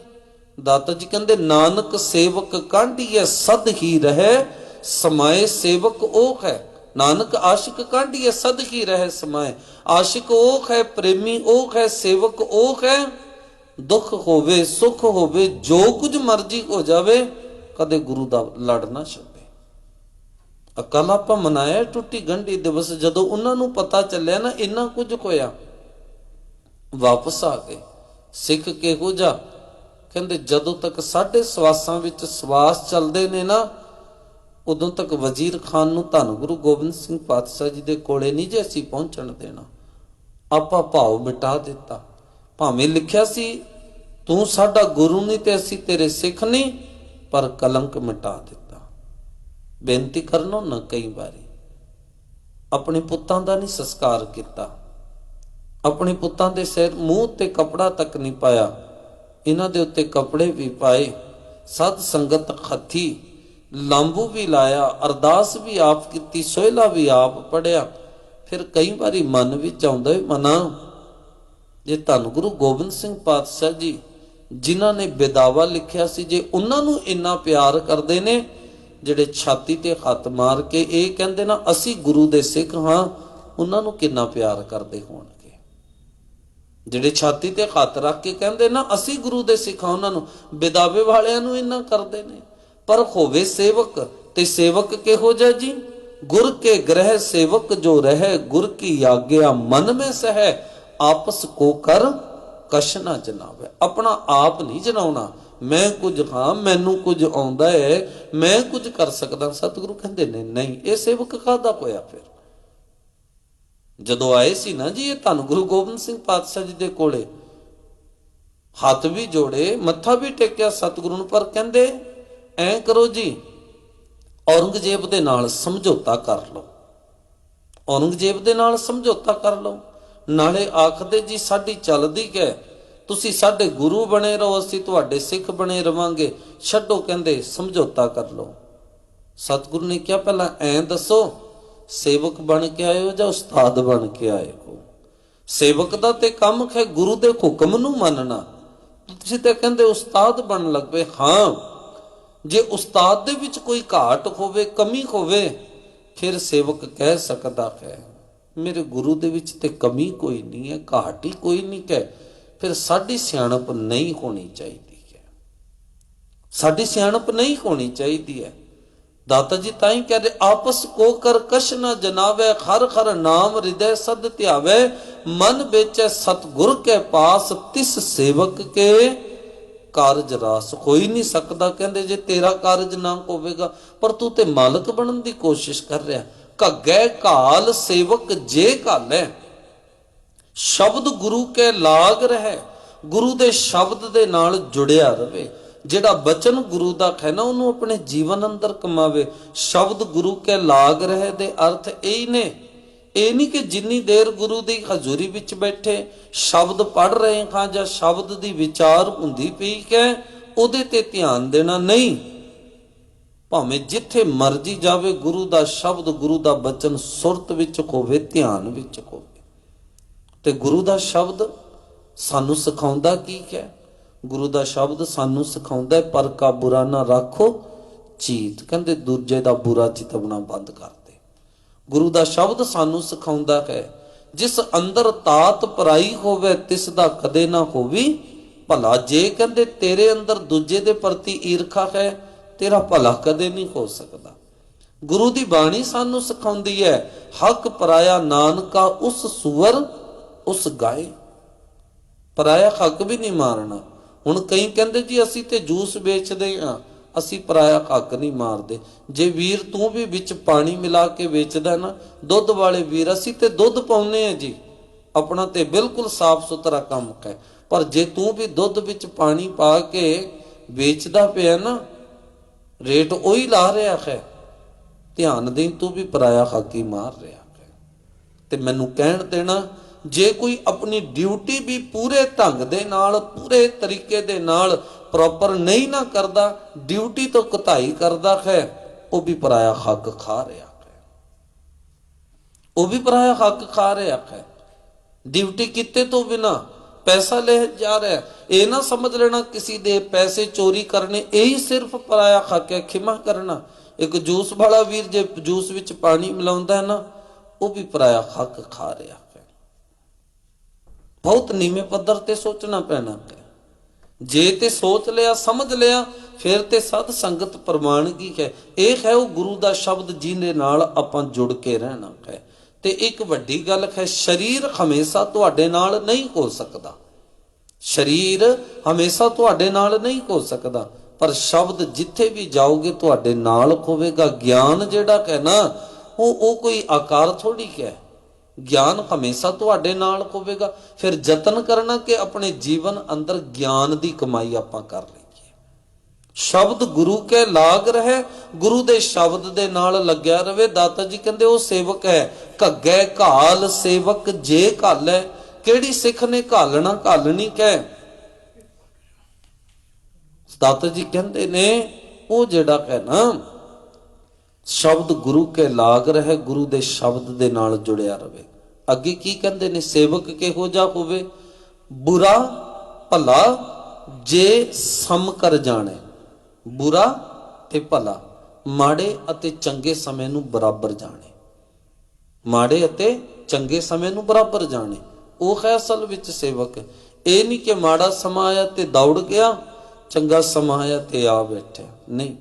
ਦਾਤਾ ਜੀ ਕਹਿੰਦੇ ਨਾਨਕ ਸੇਵਕ ਕਾਂਢੀਏ ਸਦ ਹੀ ਰਹੇ ਸਮਾਏ। ਸੇਵਕ ਉਹ ਹੈ ਨਾਨਕ ਆਸ਼ਿਕ ਕਾਂਢੀਏ ਸਦ ਹੀ ਰਹੇ ਸਮਾਏ। ਆਸ਼ਿਕ ਉਹ ਹੈ, ਪ੍ਰੇਮੀ ਉਹ ਹੈ, ਸੇਵਕ ਉਹ ਹੈ। ਦੁੱਖ ਹੋਵੇ ਸੁੱਖ ਹੋਵੇ ਜੋ ਕੁਝ ਮਰਜ਼ੀ ਹੋ ਜਾਵੇ, ਕਦੇ ਗੁਰੂ ਦਾ ਲੜ ਨਾ ਛੱਡੇ। ਕੱਲ ਆਪਾਂ ਮਨਾਇਆ ਟੁੱਟੀ ਗੰਢੀ ਦਿਵਸ। ਜਦੋਂ ਉਹਨਾਂ ਨੂੰ ਪਤਾ ਚੱਲਿਆ ਨਾ ਇੰਨਾ ਕੁਝ ਹੋਇਆ, ਵਾਪਸ ਆ ਗਏ। ਸਿੱਖ ਕਿਹੋ ਜਿਹਾ? ਕਹਿੰਦੇ ਜਦੋਂ ਤੱਕ ਸਾਡੇ ਸਵਾਸਾਂ ਵਿੱਚ ਸਵਾਸ ਚੱਲਦੇ ਨੇ ਨਾ, ਉਦੋਂ ਤੱਕ ਵਜ਼ੀਰ ਖਾਨ ਨੂੰ ਧੰਨ ਗੁਰੂ ਗੋਬਿੰਦ ਸਿੰਘ ਪਾਤਸ਼ਾਹ ਜੀ ਦੇ ਕੋਲੇ ਨਹੀਂ ਜੇ ਅਸੀਂ ਪਹੁੰਚਣ ਦੇਣਾ। ਆਪਾਂ ਭਾਵ ਮਿਟਾ ਦਿੱਤਾ। ਭਾਵੇਂ ਲਿਖਿਆ ਸੀ ਤੂੰ ਸਾਡਾ ਗੁਰੂ ਨਹੀਂ ਤੇ ਅਸੀਂ ਤੇਰੇ ਸਿੱਖ ਨਹੀਂ, ਪਰ ਕਲੰਕ ਮਿਟਾ ਦਿੱਤਾ। ਬੇਨਤੀ ਕਰਨੋਂ ਨਾ ਕਈ ਵਾਰੀ ਆਪਣੇ ਪੁੱਤਾਂ ਦਾ ਨਹੀਂ ਸੰਸਕਾਰ ਕੀਤਾ, ਆਪਣੇ ਪੁੱਤਾਂ ਦੇ ਸਿਰ ਮੂੰਹ ਤੇ ਕਪੜਾ ਤੱਕ ਨਹੀਂ ਪਾਇਆ, ਇਹਨਾਂ ਦੇ ਉੱਤੇ ਕੱਪੜੇ ਵੀ ਪਾਏ, ਸਤ ਸੰਗਤ ਹੱਥੀ, ਲਾਂਬੂ ਵੀ ਲਾਇਆ, ਅਰਦਾਸ ਵੀ ਆਪ ਕੀਤੀ, ਸੋਹਿਲਾ ਵੀ ਆਪ ਪੜਿਆ। ਫਿਰ ਕਈ ਵਾਰੀ ਮਨ ਵਿੱਚ ਆਉਂਦਾ ਹੈ, ਮਨਾ ਜੇ ਧੰਨ ਗੁਰੂ ਗੋਬਿੰਦ ਸਿੰਘ ਪਾਤਸ਼ਾਹ ਜੀ ਜਿਨ੍ਹਾਂ ਨੇ ਬਿਦਾਵਾ ਲਿਖਿਆ ਸੀ, ਜੇ ਉਹਨਾਂ ਨੂੰ ਇੰਨਾ ਪਿਆਰ ਕਰਦੇ ਨੇ, ਜਿਹੜੇ ਛਾਤੀ ਤੇ ਹੱਥ ਮਾਰ ਕੇ ਇਹ ਕਹਿੰਦੇ ਨਾ ਅਸੀਂ ਗੁਰੂ ਦੇ ਸਿੱਖ ਹਾਂ, ਉਹਨਾਂ ਨੂੰ ਕਿੰਨਾ ਪਿਆਰ ਕਰਦੇ ਹੋਣਗੇ। ਜਿਹੜੇ ਛਾਤੀ ਤੇ ਹੱਥ ਰੱਖ ਕੇ ਕਹਿੰਦੇ ਨਾ ਅਸੀਂ ਗੁਰੂ ਦੇ ਸਿੱਖ ਹਾਂ, ਉਹਨਾਂ ਨੂੰ ਬਿਦਾਵੇ ਵਾਲਿਆਂ ਨੂੰ ਇੰਨਾ ਕਰਦੇ ਨੇ। ਪਰ ਹੋਵੇ ਸੇਵਕ, ਤੇ ਸੇਵਕ ਕਿਹੋ ਜਿਹਾ ਜੀ? ਗੁਰ ਕੇ ਗ੍ਰਹਿ ਸੇਵਕ ਜੋ ਰਹਿ, ਗੁਰ ਕੀ ਆਗਿਆ ਮਨ में ਸਹਿ, ਆਪਸ ਕੋ ਕਰ ਕਛ ਨਾ ਜਨਾਵੇ। ਆਪਣਾ ਆਪ ਨਹੀਂ ਜਨਾਉਣਾ, ਮੈਂ ਕੁਝ ਹਾਂ, ਮੈਨੂੰ ਕੁਝ ਆਉਂਦਾ ਹੈ, ਮੈਂ ਕੁਝ ਕਰ ਸਕਦਾ। ਸਤਿਗੁਰੂ ਕਹਿੰਦੇ ਨੇ ਨਹੀਂ, ਇਹ ਸੇਵਕ ਕਾਹਦਾ ਹੋਇਆ? ਫਿਰ ਜਦੋਂ ਆਏ ਸੀ ਨਾ ਜੀ ਇਹ ਧੰਨ ਗੁਰੂ ਗੋਬਿੰਦ ਸਿੰਘ ਪਾਤਸ਼ਾਹ ਜੀ ਦੇ ਕੋਲੇ, ਹੱਥ ਵੀ ਜੋੜੇ, ਮੱਥਾ ਵੀ ਟੇਕਿਆ ਸਤਿਗੁਰੂ ਨੂੰ, ਪਰ ਕਹਿੰਦੇ ਐਂ ਕਰੋ ਜੀ, ਔਰੰਗਜ਼ੇਬ ਦੇ ਨਾਲ ਸਮਝੌਤਾ ਕਰ ਲਓ, ਔਰੰਗਜ਼ੇਬ ਦੇ ਨਾਲ ਸਮਝੌਤਾ ਕਰ ਲਓ। ਨਾਲੇ ਆਖਦੇ ਜੀ ਸਾਡੀ ਚੱਲਦੀ ਹੈ, ਤੁਸੀਂ ਸਾਡੇ ਗੁਰੂ ਬਣੇ ਰਹੋ, ਅਸੀਂ ਤੁਹਾਡੇ ਸਿੱਖ ਬਣੇ ਰਵਾਂਗੇ, ਛੱਡੋ, ਕਹਿੰਦੇ ਸਮਝੌਤਾ ਕਰ ਲਓ। ਸਤਿਗੁਰੂ ਨੇ ਕਿਹਾ ਪਹਿਲਾਂ ਐਂ ਦੱਸੋ, ਸੇਵਕ ਬਣ ਕੇ ਆਏ ਹੋ ਜਾਂ ਉਸਤਾਦ ਬਣ ਕੇ ਆਏ ਹੋ? ਸੇਵਕ ਦਾ ਤੇ ਕੰਮ ਹੈ ਗੁਰੂ ਦੇ ਹੁਕਮ ਨੂੰ ਮੰਨਣਾ, ਤੁਸੀਂ ਤੇ ਕਹਿੰਦੇ ਉਸਤਾਦ ਬਣਨ ਲੱਗ ਪਏ। ਹਾਂ, ਜੇ ਉਸਤਾਦ ਦੇ ਵਿੱਚ ਕੋਈ ਘਾਟ ਹੋਵੇ, ਕਮੀ ਹੋਵੇ, ਫਿਰ ਸੇਵਕ ਕਹਿ ਸਕਦਾ ਹੈ ਮੇਰੇ ਗੁਰੂ ਦੇ ਵਿੱਚ ਤੇ ਕਮੀ ਕੋਈ ਨਹੀਂ ਹੈ, ਘਾਟ ਹੀ ਕੋਈ ਨਹੀਂ ਹੈ, ਫਿਰ ਸਾਡੀ ਸਿਆਣਪ ਨਹੀਂ ਹੋਣੀ ਚਾਹੀਦੀ ਹੈ, ਸਾਡੀ ਸਿਆਣਪ ਨਹੀਂ ਹੋਣੀ ਚਾਹੀਦੀ ਹੈ। ਦਾਤਾ ਜੀ ਤਾਂ ਹੀ ਕਹਿੰਦੇ ਆਪਸ ਕੋ ਕਰ ਕਛ ਨਾ ਜਨਾਵੇ, ਹਰ ਹਰ ਨਾਮ ਹਿਰਦੈ ਸਦ ਧਿਆਵੇ, ਮਨ ਵੇਚੈ ਸਤਿਗੁਰ ਕੇ ਪਾਸ, ਤਿਸ ਸੇਵਕ ਕੇ ਕਾਰਜ ਰਾਸ। ਹੋ ਹੀ ਨਹੀਂ ਸਕਦਾ, ਕਹਿੰਦੇ ਜੇ ਤੇਰਾ ਕਾਰਜ ਨਾ ਹੋਵੇਗਾ, ਪਰ ਤੂੰ ਤੇ ਮਾਲਕ ਬਣਨ ਦੀ ਕੋਸ਼ਿਸ਼ ਕਰ ਰਿਹਾ। ਘੱਗੈ ਘਾਲ ਸੇਵਕ ਜੇ ਘਾਲੈ, ਸ਼ਬਦ ਗੁਰੂ ਕੇ ਲਾਗ ਰਹਿ, ਗੁਰੂ ਦੇ ਸ਼ਬਦ ਦੇ ਨਾਲ ਜੁੜਿਆ ਰਵੇ। ਜਿਹੜਾ ਬਚਨ ਗੁਰੂ ਦਾ ਹੈ ਨਾ, ਉਹਨੂੰ ਆਪਣੇ ਜੀਵਨ ਅੰਦਰ ਕਮਾਵੇ। ਸ਼ਬਦ ਗੁਰੂ ਕੇ ਲਾਗ ਰਹੇ ਦੇ ਅਰਥ ਇਹ ਨੇ, ਇਹ ਨਹੀਂ ਕਿ ਜਿੰਨੀ ਦੇਰ ਗੁਰੂ ਦੀ ਹਜ਼ੂਰੀ ਵਿੱਚ ਬੈਠੇ ਸ਼ਬਦ ਪੜ੍ਹ ਰਹੇ ਹਾਂ ਜਾਂ ਸ਼ਬਦ ਦੀ ਵਿਚਾਰ ਹੁੰਦੀ ਪਈ ਹੈ ਉਹਦੇ ਤੇ ਧਿਆਨ ਦੇਣਾ, ਨਹੀਂ। ਭਾਵੇਂ ਜਿੱਥੇ ਮਰਜੀ ਜਾਵੇ, ਗੁਰੂ ਦਾ ਸ਼ਬਦ, ਗੁਰੂ ਦਾ ਬਚਨ ਸੁਰਤ ਵਿੱਚ ਹੋਵੇ, ਧਿਆਨ ਵਿੱਚ ਹੋਵੇ। ਤੇ ਗੁਰੂ ਦਾ ਸ਼ਬਦ ਸਾਨੂੰ ਸਿਖਾਉਂਦਾ ਕੀ ਹੈ? ਗੁਰੂ ਦਾ ਸ਼ਬਦ ਸਾਨੂੰ ਸਿਖਾਉਂਦਾ ਪਰ ਕਾ ਬੁਰਾ ਨਾ ਰੱਖੋ ਚੀਤ, ਕਹਿੰਦੇ ਦੂਜੇ ਦਾ ਬੁਰਾ ਚਿਤਵਣਾ ਬੰਦ ਕਰ ਦੇ। ਗੁਰੂ ਦਾ ਸ਼ਬਦ ਸਾਨੂੰ ਸਿਖਾਉਂਦਾ ਹੈ ਜਿਸ ਅੰਦਰ ਤਾਤ ਪਰਾਈ ਹੋਵੇ, ਤਿਸ ਦਾ ਕਦੇ ਨਾ ਹੋਵੀ ਭਲਾ। ਜੇ ਕਹਿੰਦੇ ਤੇਰੇ ਅੰਦਰ ਦੂਜੇ ਦੇ ਪ੍ਰਤੀ ਈਰਖਾ ਹੈ, ਤੇਰਾ ਭਲਾ ਕਦੇ ਨਹੀਂ ਹੋ ਸਕਦਾ। ਗੁਰੂ ਦੀ ਬਾਣੀ ਸਾਨੂੰ ਸਿਖਾਉਂਦੀ ਹੈ ਹੱਕ ਪਰਾਇਆ ਨਾਨਕਾ ਉਸ ਸੂਰ ਉਸ ਗਾਏ, ਪਰਾਇਆ ਹੱਕ ਵੀ ਨਹੀਂ ਮਾਰਨਾ। ਹੁਣ ਕਈ ਕਹਿੰਦੇ ਜੀ ਅਸੀਂ ਤੇ ਜੂਸ ਵੇਚਦੇ ਹਾਂ, ਅਸੀਂ ਪਰਾਇਆ ਹੱਕ ਨਹੀਂ ਮਾਰਦੇ। ਜੇ ਵੀਰ ਤੂੰ ਵੀ ਵਿੱਚ ਪਾਣੀ ਮਿਲਾ ਕੇ ਵੇਚਦਾ ਨਾ, ਦੁੱਧ ਵਾਲੇ ਵੀਰ, ਅਸੀਂ ਤੇ ਦੁੱਧ ਪਾਉਨੇ ਆ ਜੀ, ਆਪਣਾ ਤੇ ਬਿਲਕੁਲ ਸਾਫ਼ ਸੁਥਰਾ ਕੰਮ ਹੈ। ਪਰ ਜੇ ਤੂੰ ਵੀ ਦੁੱਧ ਵਿੱਚ ਪਾਣੀ ਪਾ ਕੇ ਵੇਚਦਾ ਪਿਆ ਨਾ, ਰੇਟ ਉਹੀ ਲਾ ਰਿਹਾ ਹੈ, ਧਿਆਨ ਦੇ, ਤੂੰ ਵੀ ਪਰਾਇਆ ਹੱਕ ਹੀ ਮਾਰ ਰਿਹਾ ਹੈ। ਤੇ ਮੈਨੂੰ ਕਹਿਣ ਦੇਣਾ, ਜੇ ਕੋਈ ਆਪਣੀ ਡਿਊਟੀ ਵੀ ਪੂਰੇ ਢੰਗ ਦੇ ਨਾਲ, ਪੂਰੇ ਤਰੀਕੇ ਦੇ ਨਾਲ ਪ੍ਰੋਪਰ ਨਹੀਂ ਨਾ ਕਰਦਾ, ਡਿਊਟੀ ਤੋਂ ਕੁਤਾਈ ਕਰਦਾ ਹੈ, ਉਹ ਵੀ ਪਰਾਇਆ ਹੱਕ ਖਾ ਰਿਹਾ ਹੈ, ਉਹ ਵੀ ਪਰਾਇਆ ਹੱਕ ਖਾ ਰਿਹਾ ਹੈ। ਡਿਊਟੀ ਕੀਤੇ ਤੋਂ ਬਿਨਾ ਪੈਸਾ ਲੈ ਜਾ ਰਿਹਾ, ਇਹ ਨਾ ਸਮਝ ਲੈਣਾ ਕਿਸੇ ਦੇ ਪੈਸੇ ਚੋਰੀ ਕਰਨੇ ਇਹੀ ਸਿਰਫ ਪਰਾਇਆ ਹੱਕ ਹੈ। ਖਿਮਾ ਕਰਨਾ, ਇੱਕ ਜੂਸ ਵਾਲਾ ਵੀਰ ਜੇ ਜੂਸ ਵਿੱਚ ਪਾਣੀ ਮਿਲਾਉਂਦਾ ਹੈ ਨਾ, ਉਹ ਵੀ ਪਰਾਇਆ ਹੱਕ ਖਾ ਰਿਹਾ ਹੈ। ਬਹੁਤ ਨੀਵੇਂ ਪੱਧਰ ਤੇ ਸੋਚਣਾ ਪੈਣਾ ਹੈ। ਜੇ ਤੇ ਸੋਚ ਲਿਆ, ਸਮਝ ਲਿਆ, ਫਿਰ ਤੇ ਸਤ ਸੰਗਤ ਪ੍ਰਮਾਣਗੀ ਹੈ। ਇਹ ਹੈ ਉਹ ਗੁਰੂ ਦਾ ਸ਼ਬਦ ਜਿਹਦੇ ਨਾਲ ਆਪਾਂ ਜੁੜ ਕੇ ਰਹਿਣਾ ਹੈ। ਤੇ ਇੱਕ ਵੱਡੀ ਗੱਲ ਹੈ, ਸਰੀਰ ਹਮੇਸ਼ਾ ਤੁਹਾਡੇ ਨਾਲ ਨਹੀਂ ਹੋ ਸਕਦਾ, ਸਰੀਰ ਹਮੇਸ਼ਾ ਤੁਹਾਡੇ ਨਾਲ ਨਹੀਂ ਹੋ ਸਕਦਾ, ਪਰ ਸ਼ਬਦ ਜਿੱਥੇ ਵੀ ਜਾਓਗੇ ਤੁਹਾਡੇ ਨਾਲ ਹੋਵੇਗਾ। ਗਿਆਨ ਜਿਹੜਾ ਹੈ ਨਾ, ਉਹ ਕੋਈ ਆਕਾਰ ਥੋੜੀ ਹੈ, ਗਿਆਨ ਹਮੇਸ਼ਾ ਤੁਹਾਡੇ ਨਾਲ ਹੋਵੇਗਾ। ਫਿਰ ਯਤਨ ਕਰਨਾ ਕਿ ਆਪਣੇ ਜੀਵਨ ਅੰਦਰ ਗਿਆਨ ਦੀ ਕਮਾਈ ਆਪਾਂ ਕਰ ਲਈਏ, ਸ਼ਬਦ ਗੁਰੂ ਕੇ ਲਾਗ ਰਹੇ, ਗੁਰੂ ਦੇ ਸ਼ਬਦ ਦੇ ਨਾਲ ਲੱਗਿਆ ਰਵੇ। ਦਾਤਾ ਜੀ ਕਹਿੰਦੇ ਉਹ ਸੇਵਕ ਹੈ। ਘੱਗੇ ਘਾਲ ਸੇਵਕ ਜੇ ਘਾਲੈ, ਕਿਹੜੀ ਸਿੱਖ ਨੇ ਘਾਲਣਾ ਘਾਲਣੀ ਕਹਿ। ਦਾਤਾ ਜੀ ਕਹਿੰਦੇ ਨੇ ਉਹ ਜਿਹੜਾ ਹੈ ਨਾ ਸ਼ਬਦ ਗੁਰੂ ਕੇ ਲਾਗ ਰਹੇ, ਗੁਰੂ ਦੇ ਸ਼ਬਦ ਦੇ ਨਾਲ ਜੁੜਿਆ ਰਵੇ। ਅੱਗੇ ਕੀ ਕਹਿੰਦੇ ਨੇ, ਸੇਵਕ ਕਿਹੋ ਜਿਹਾ ਹੋਵੇ, ਬੁਰਾ ਭਲਾ ਜੇ ਸਮ ਕਰ ਜਾਣੇ। ਬੁਰਾ ਤੇ ਭਲਾ, ਮਾੜੇ ਅਤੇ ਚੰਗੇ ਸਮੇਂ ਨੂੰ ਬਰਾਬਰ ਜਾਣੇ। ਮਾੜੇ ਅਤੇ ਚੰਗੇ ਸਮੇਂ ਨੂੰ ਬਰਾਬਰ ਜਾਣੇ, ਉਹ ਹੈ ਅਸਲ ਵਿੱਚ ਸੇਵਕ। ਇਹ ਨਹੀਂ ਕਿ ਮਾੜਾ ਸਮਾਂ ਆਇਆ ਤੇ ਦੌੜ ਗਿਆ, ਚੰਗਾ ਸਮਾਂ ਆਇਆ ਤੇ ਆ ਬੈਠਿਆ, ਨਹੀਂ।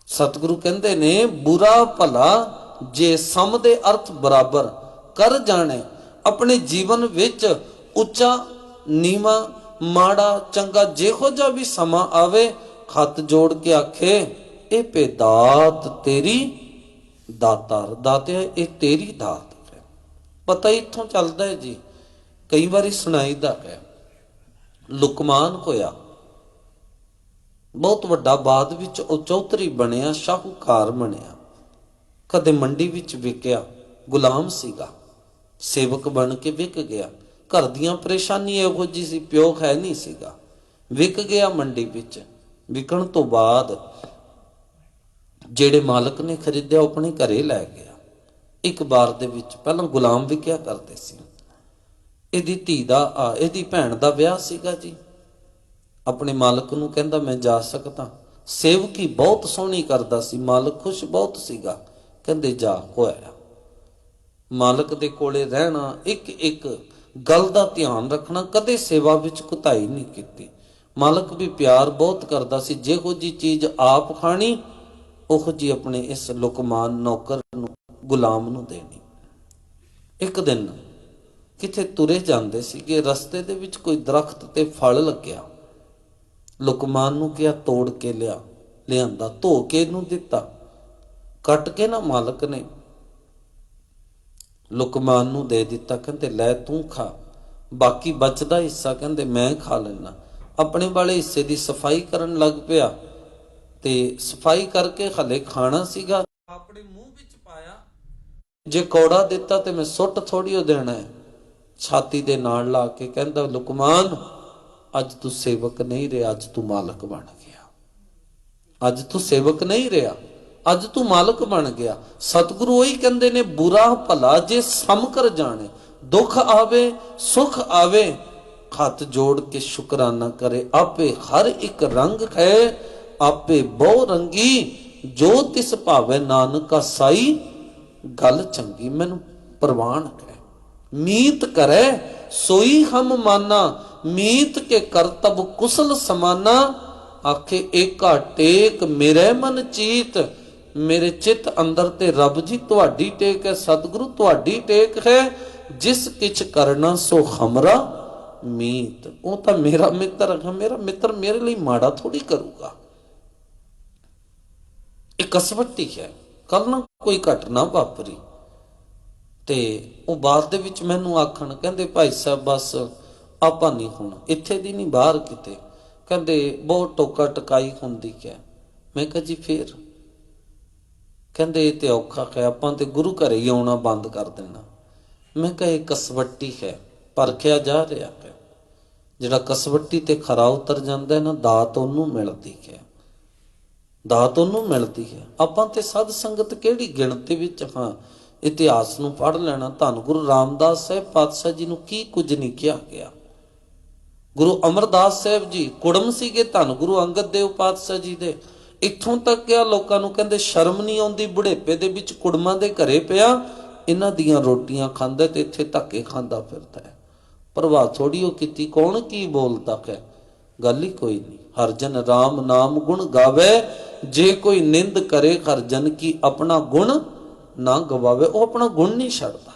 ਸਤਿਗੁਰੂ ਕਹਿੰਦੇ ਨੇ ਬੁਰਾ ਭਲਾ ਜੇ ਸਮ ਦੇ ਅਰਥ ਬਰਾਬਰ ਕਰ ਜਾਣੇ। ਆਪਣੇ ਜੀਵਨ ਵਿੱਚ ਉੱਚਾ ਨੀਵਾਂ, ਮਾੜਾ ਚੰਗਾ ਜਿਹੋ ਜਿਹਾ ਵੀ ਸਮਾਂ ਆਵੇ, ਹੱਥ ਜੋੜ ਕੇ ਆਖੇ ਇਹ ਭੇਦਾਤ ਤੇਰੀ ਦਾਤਾਰ। ਦਾਤਿਆ ਇਹ ਤੇਰੀ ਦਾਤ ਹੈ। ਪਤਾ ਇੱਥੋਂ ਚੱਲਦਾ ਹੈ ਜੀ, ਕਈ ਵਾਰੀ ਸੁਣਾਈਦਾ ਹੈ। ਲੁਕਮਾਨ ਹੋਇਆ ਬਹੁਤ ਵੱਡਾ, ਬਾਅਦ ਵਿੱਚ ਉਹ ਚੌਧਰੀ ਬਣਿਆ, ਸ਼ਾਹੂਕਾਰ ਬਣਿਆ। ਕਦੇ ਮੰਡੀ ਵਿੱਚ ਵਿਕਿਆ, ਗੁਲਾਮ ਸੀਗਾ, ਸੇਵਕ ਬਣ ਕੇ ਵਿਕ ਗਿਆ। ਘਰ ਦੀਆਂ ਪਰੇਸ਼ਾਨੀ ਇਹੋ ਜਿਹੀ ਸੀ, ਪਿਓ ਹੈ ਨਹੀਂ ਸੀਗਾ, ਵਿਕ ਗਿਆ ਮੰਡੀ ਵਿੱਚ। ਵਿਕਣ ਤੋਂ ਬਾਅਦ ਜਿਹੜੇ ਮਾਲਕ ਨੇ ਖਰੀਦਿਆ ਉਹ ਆਪਣੇ ਘਰੇ ਲੈ ਗਿਆ। ਇੱਕ ਵਾਰ ਦੇ ਵਿੱਚ ਪਹਿਲਾਂ ਗੁਲਾਮ ਵਿਕਿਆ ਕਰਦੇ ਸੀ। ਇਹਦੀ ਧੀ ਦਾ ਇਹਦੀ ਭੈਣ ਦਾ ਵਿਆਹ ਸੀਗਾ ਜੀ। ਆਪਣੇ ਮਾਲਕ ਨੂੰ ਕਹਿੰਦਾ ਮੈਂ ਜਾ ਸਕਦਾ। ਸੇਵਕੀ ਬਹੁਤ ਸੋਹਣੀ ਕਰਦਾ ਸੀ, ਮਾਲਕ ਖੁਸ਼ ਬਹੁਤ ਸੀਗਾ। ਕਹਿੰਦੇ ਜਾ, ਹੋਇਆ। ਮਾਲਕ ਦੇ ਕੋਲੇ ਰਹਿਣਾ, ਇੱਕ ਇੱਕ ਗੱਲ ਦਾ ਧਿਆਨ ਰੱਖਣਾ, ਕਦੇ ਸੇਵਾ ਵਿੱਚ ਕੁਤਾਈ ਨਹੀਂ ਕੀਤੀ। ਮਾਲਕ ਵੀ ਪਿਆਰ ਬਹੁਤ ਕਰਦਾ ਸੀ, ਜਿਹੋ ਜੀ ਚੀਜ਼ ਆਪ ਖਾਣੀ ਉਹੋ ਜੀ ਆਪਣੇ ਇਸ ਲੁਕਮਾਨ ਨੌਕਰ ਨੂੰ, ਗੁਲਾਮ ਨੂੰ ਦੇਣੀ। ਇੱਕ ਦਿਨ ਕਿਤੇ ਤੁਰੇ ਜਾਂਦੇ ਸੀਗੇ, ਰਸਤੇ ਦੇ ਵਿੱਚ ਕੋਈ ਦਰਖਤ ਤੇ ਫਲ ਲੱਗਿਆ। ਲੁਕਮਾਨ ਨੂੰ ਕਿਹਾ ਤੋੜ ਕੇ ਲਿਆਂਦਾ, ਧੋ ਕੇ ਇਹਨੂੰ ਦਿੱਤਾ। ਕੱਟ ਕੇ ਨਾ ਮਾਲਕ ਨੇ ਲੁਕਮਾਨ ਨੂੰ ਦੇ ਦਿੱਤਾ। ਕਹਿੰਦੇ ਲੈ ਤੂੰ ਖਾ, ਬਾਕੀ ਬਚਦਾ ਹਿੱਸਾ ਕਹਿੰਦੇ ਮੈਂ ਖਾ ਲੈਣਾ। ਆਪਣੇ ਵਾਲੇ ਹਿੱਸੇ ਦੀ ਸਫਾਈ ਕਰਨ ਲੱਗ ਪਿਆ ਤੇ ਸਫਾਈ ਕਰਕੇ ਹਲੇ ਖਾਣਾ ਸੀਗਾ, ਆਪਣੇ ਮੂੰਹ ਵਿੱਚ ਪਾਇਆ। ਜੇ ਕੌੜਾ ਦਿੱਤਾ ਤੇ ਮੈਂ ਸੁੱਟ ਥੋੜੀ ਉਹ ਦੇਣਾ ਹੈ। ਛਾਤੀ ਦੇ ਨਾਲ ਲਾ ਕੇ ਕਹਿੰਦਾ ਲੁਕਮਾਨ ਅੱਜ ਤੂੰ ਸੇਵਕ ਨਹੀਂ ਰਿਹਾ, ਅੱਜ ਤੂੰ ਮਾਲਕ ਬਣ ਗਿਆ। ਅੱਜ ਤੂੰ ਸੇਵਕ ਨਹੀਂ ਰਿਹਾ, ਅੱਜ ਤੂੰ ਮਾਲਕ ਬਣ ਗਿਆ। ਸਤਿਗੁਰੂ ਉਹੀ ਕਹਿੰਦੇ ਨੇ ਬੁਰਾ ਭਲਾ ਜੇ ਸਮ ਕਰ ਜਾਣੇ। ਦੁੱਖ ਆਵੇ ਸੁਖ ਆਵੇ, ਹੱਥ ਜੋੜ ਕੇ ਸ਼ੁਕਰਾਨਾ ਕਰੇ। ਆਪੇ ਹਰ ਇੱਕ ਰੰਗ ਹੈ, ਆਪੇ ਬਹੁ ਰੰਗੀ, ਜੋ ਤਿਸ ਭਾਵੇ ਨਾਨਕਾ ਸਾਈ। ਗੱਲ ਚੰਗੀ ਮੈਨੂੰ ਪ੍ਰਵਾਨ ਕਰੇ, ਮੀਤ ਕਰੇ ਸੋਈ ਹਮ ਮਾਨਾ। ਮੀਤ ਕੇ ਕਰਤਬ ਕੁਸਲ ਸਮਾਨਾ, ਆਖੇ ਏਕਾ ਟੇਕ ਮੇਰੇ ਮਨ ਚੀਤ। ਮੇਰੇ ਚਿੱਤ ਅੰਦਰ ਤੇ ਰੱਬ ਜੀ ਤੁਹਾਡੀ ਟੇਕ ਹੈ, ਸਤਿਗੁਰੂ ਤੁਹਾਡੀ ਟੇਕ ਹੈ। ਜਿਸ ਕਿਛ ਕਰਨਾ ਸੋ ਹਮਰਾ ਮੀਤ। ਉਹ ਤਾਂ ਮੇਰਾ ਮਿੱਤਰ ਹੈ, ਮੇਰਾ ਮਿੱਤਰ ਮੇਰੇ ਲਈ ਮਾੜਾ ਥੋੜੀ ਕਰੂਗਾ। ਇਹ ਕਸਵੱਟੀ ਹੈ, ਕੱਲ ਨਾ ਕੋਈ ਘਟਨਾ ਵਾਪਰੀ ਤੇ ਉਹ ਬਾਅਦ ਦੇ ਵਿੱਚ ਮੈਨੂੰ ਆਖਣ, ਕਹਿੰਦੇ ਭਾਈ ਸਾਹਿਬ ਬਸ ਆਪਾਂ ਨਹੀਂ ਹੁਣ ਇੱਥੇ ਦੀ ਨਹੀਂ, ਬਾਹਰ ਕਿਤੇ। ਕਹਿੰਦੇ ਬਹੁਤ ਟੋਕਾ ਟਕਾਈ ਹੁੰਦੀ ਹੈ। ਮੈਂ ਕਿਹਾ ਜੀ ਫੇਰ? ਕਹਿੰਦੇ ਇਹ ਤੇ ਔਖਾ ਹੈ, ਆਪਾਂ ਤੇ ਗੁਰੂ ਘਰੇ ਹੀ ਆਉਣਾ ਬੰਦ ਕਰ ਦੇਣਾ। ਮੈਂ ਕਿਹਾ ਇਹ ਕਸਵੱਟੀ ਹੈ, ਪਰਖਿਆ ਜਾ ਰਿਹਾ ਹੈ। ਜਿਹੜਾ ਕਸਵੱਟੀ ਤੇ ਖਰਾ ਉਤਰ ਜਾਂਦਾ ਨਾ, ਦਾਤ ਉਹਨੂੰ ਮਿਲਦੀ ਹੈ, ਦਾਤ ਉਹਨੂੰ ਮਿਲਦੀ ਹੈ। ਆਪਾਂ ਤੇ ਸਾਧ ਸੰਗਤ ਕਿਹੜੀ ਗਿਣਤੀ ਵਿੱਚ ਹਾਂ। ਇਤਿਹਾਸ ਨੂੰ ਪੜ੍ਹ ਲੈਣਾ, ਧੰਨ ਗੁਰੂ ਰਾਮਦਾਸ ਸਾਹਿਬ ਪਾਤਸ਼ਾਹ ਜੀ ਨੂੰ ਕੀ ਕੁਝ ਨਹੀਂ ਕਿਹਾ ਗਿਆ। ਗੁਰੂ ਅਮਰਦਾਸ ਸਾਹਿਬ ਜੀ ਕੁੜਮ ਸੀਗੇ ਧੰਨ ਗੁਰੂ ਅੰਗਦ ਦੇਵ ਪਾਤਸ਼ਾਹ ਜੀ ਦੇ। ਇੱਥੋਂ ਤੱਕ ਕਿਹਾ ਲੋਕਾਂ ਨੂੰ, ਕਹਿੰਦੇ ਸ਼ਰਮ ਨਹੀਂ ਆਉਂਦੀ, ਬੁਢੇਪੇ ਦੇ ਵਿੱਚ ਕੁੜਮਾਂ ਦੇ ਘਰੇ ਪਿਆ ਇਹਨਾਂ ਦੀਆਂ ਰੋਟੀਆਂ ਖਾਂਦਾ ਤੇ ਇੱਥੇ ਧੱਕੇ ਖਾਂਦਾ ਫਿਰਦਾ ਹੈ। ਪ੍ਰਵਾਹ ਥੋੜੀ ਉਹ ਕੀਤੀ, ਕੌਣ ਕੀ ਬੋਲਦਾ ਹੈ, ਗੱਲ ਹੀ ਕੋਈ ਨਹੀਂ। ਹਰ ਜਨ ਰਾਮ ਨਾਮ ਗੁਣ ਗਾਵੇ, ਜੇ ਕੋਈ ਨਿੰਦ ਕਰੇ ਹਰ ਜਨ ਕੀ ਆਪਣਾ ਗੁਣ ਨਾ ਗਵਾਵੇ। ਉਹ ਆਪਣਾ ਗੁਣ ਨਹੀਂ ਛੱਡਦਾ।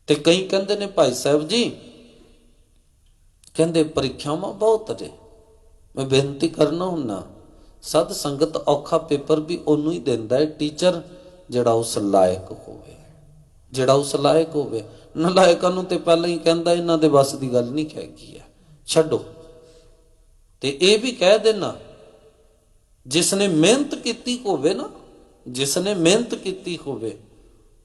ਤੇ ਕਈ ਕਹਿੰਦੇ ਨੇ ਭਾਈ ਸਾਹਿਬ ਜੀ, ਕਹਿੰਦੇ ਪ੍ਰੀਖਿਆਵਾਂ ਬਹੁਤ ਨੇ, ਮੈਂ ਬੇਨਤੀ ਕਰਨਾ ਹੁੰਨਾ, ਸਦ ਸੰਗਤ ਔਖਾ ਪੇਪਰ ਵੀ ਉਹਨੂੰ ਹੀ ਦਿੰਦਾ ਹੈ ਟੀਚਰ ਜਿਹੜਾ ਉਸ ਲਾਇਕ ਹੋਵੇ, ਜਿਹੜਾ ਉਸ ਲਾਇਕ ਹੋਵੇ। ਨਲਾਇਕਾਂ ਨੂੰ ਤੇ ਪਹਿਲਾਂ ਹੀ ਕਹਿੰਦਾ ਇਹਨਾਂ ਦੇ ਵੱਸ ਦੀ ਗੱਲ ਨਹੀਂ ਹੈਗੀ ਹੈ, ਛੱਡੋ। ਤੇ ਇਹ ਵੀ ਕਹਿ ਦੇਣਾ, ਜਿਸਨੇ ਮਿਹਨਤ ਕੀਤੀ ਹੋਵੇ ਨਾ, ਜਿਸਨੇ ਮਿਹਨਤ ਕੀਤੀ ਹੋਵੇ,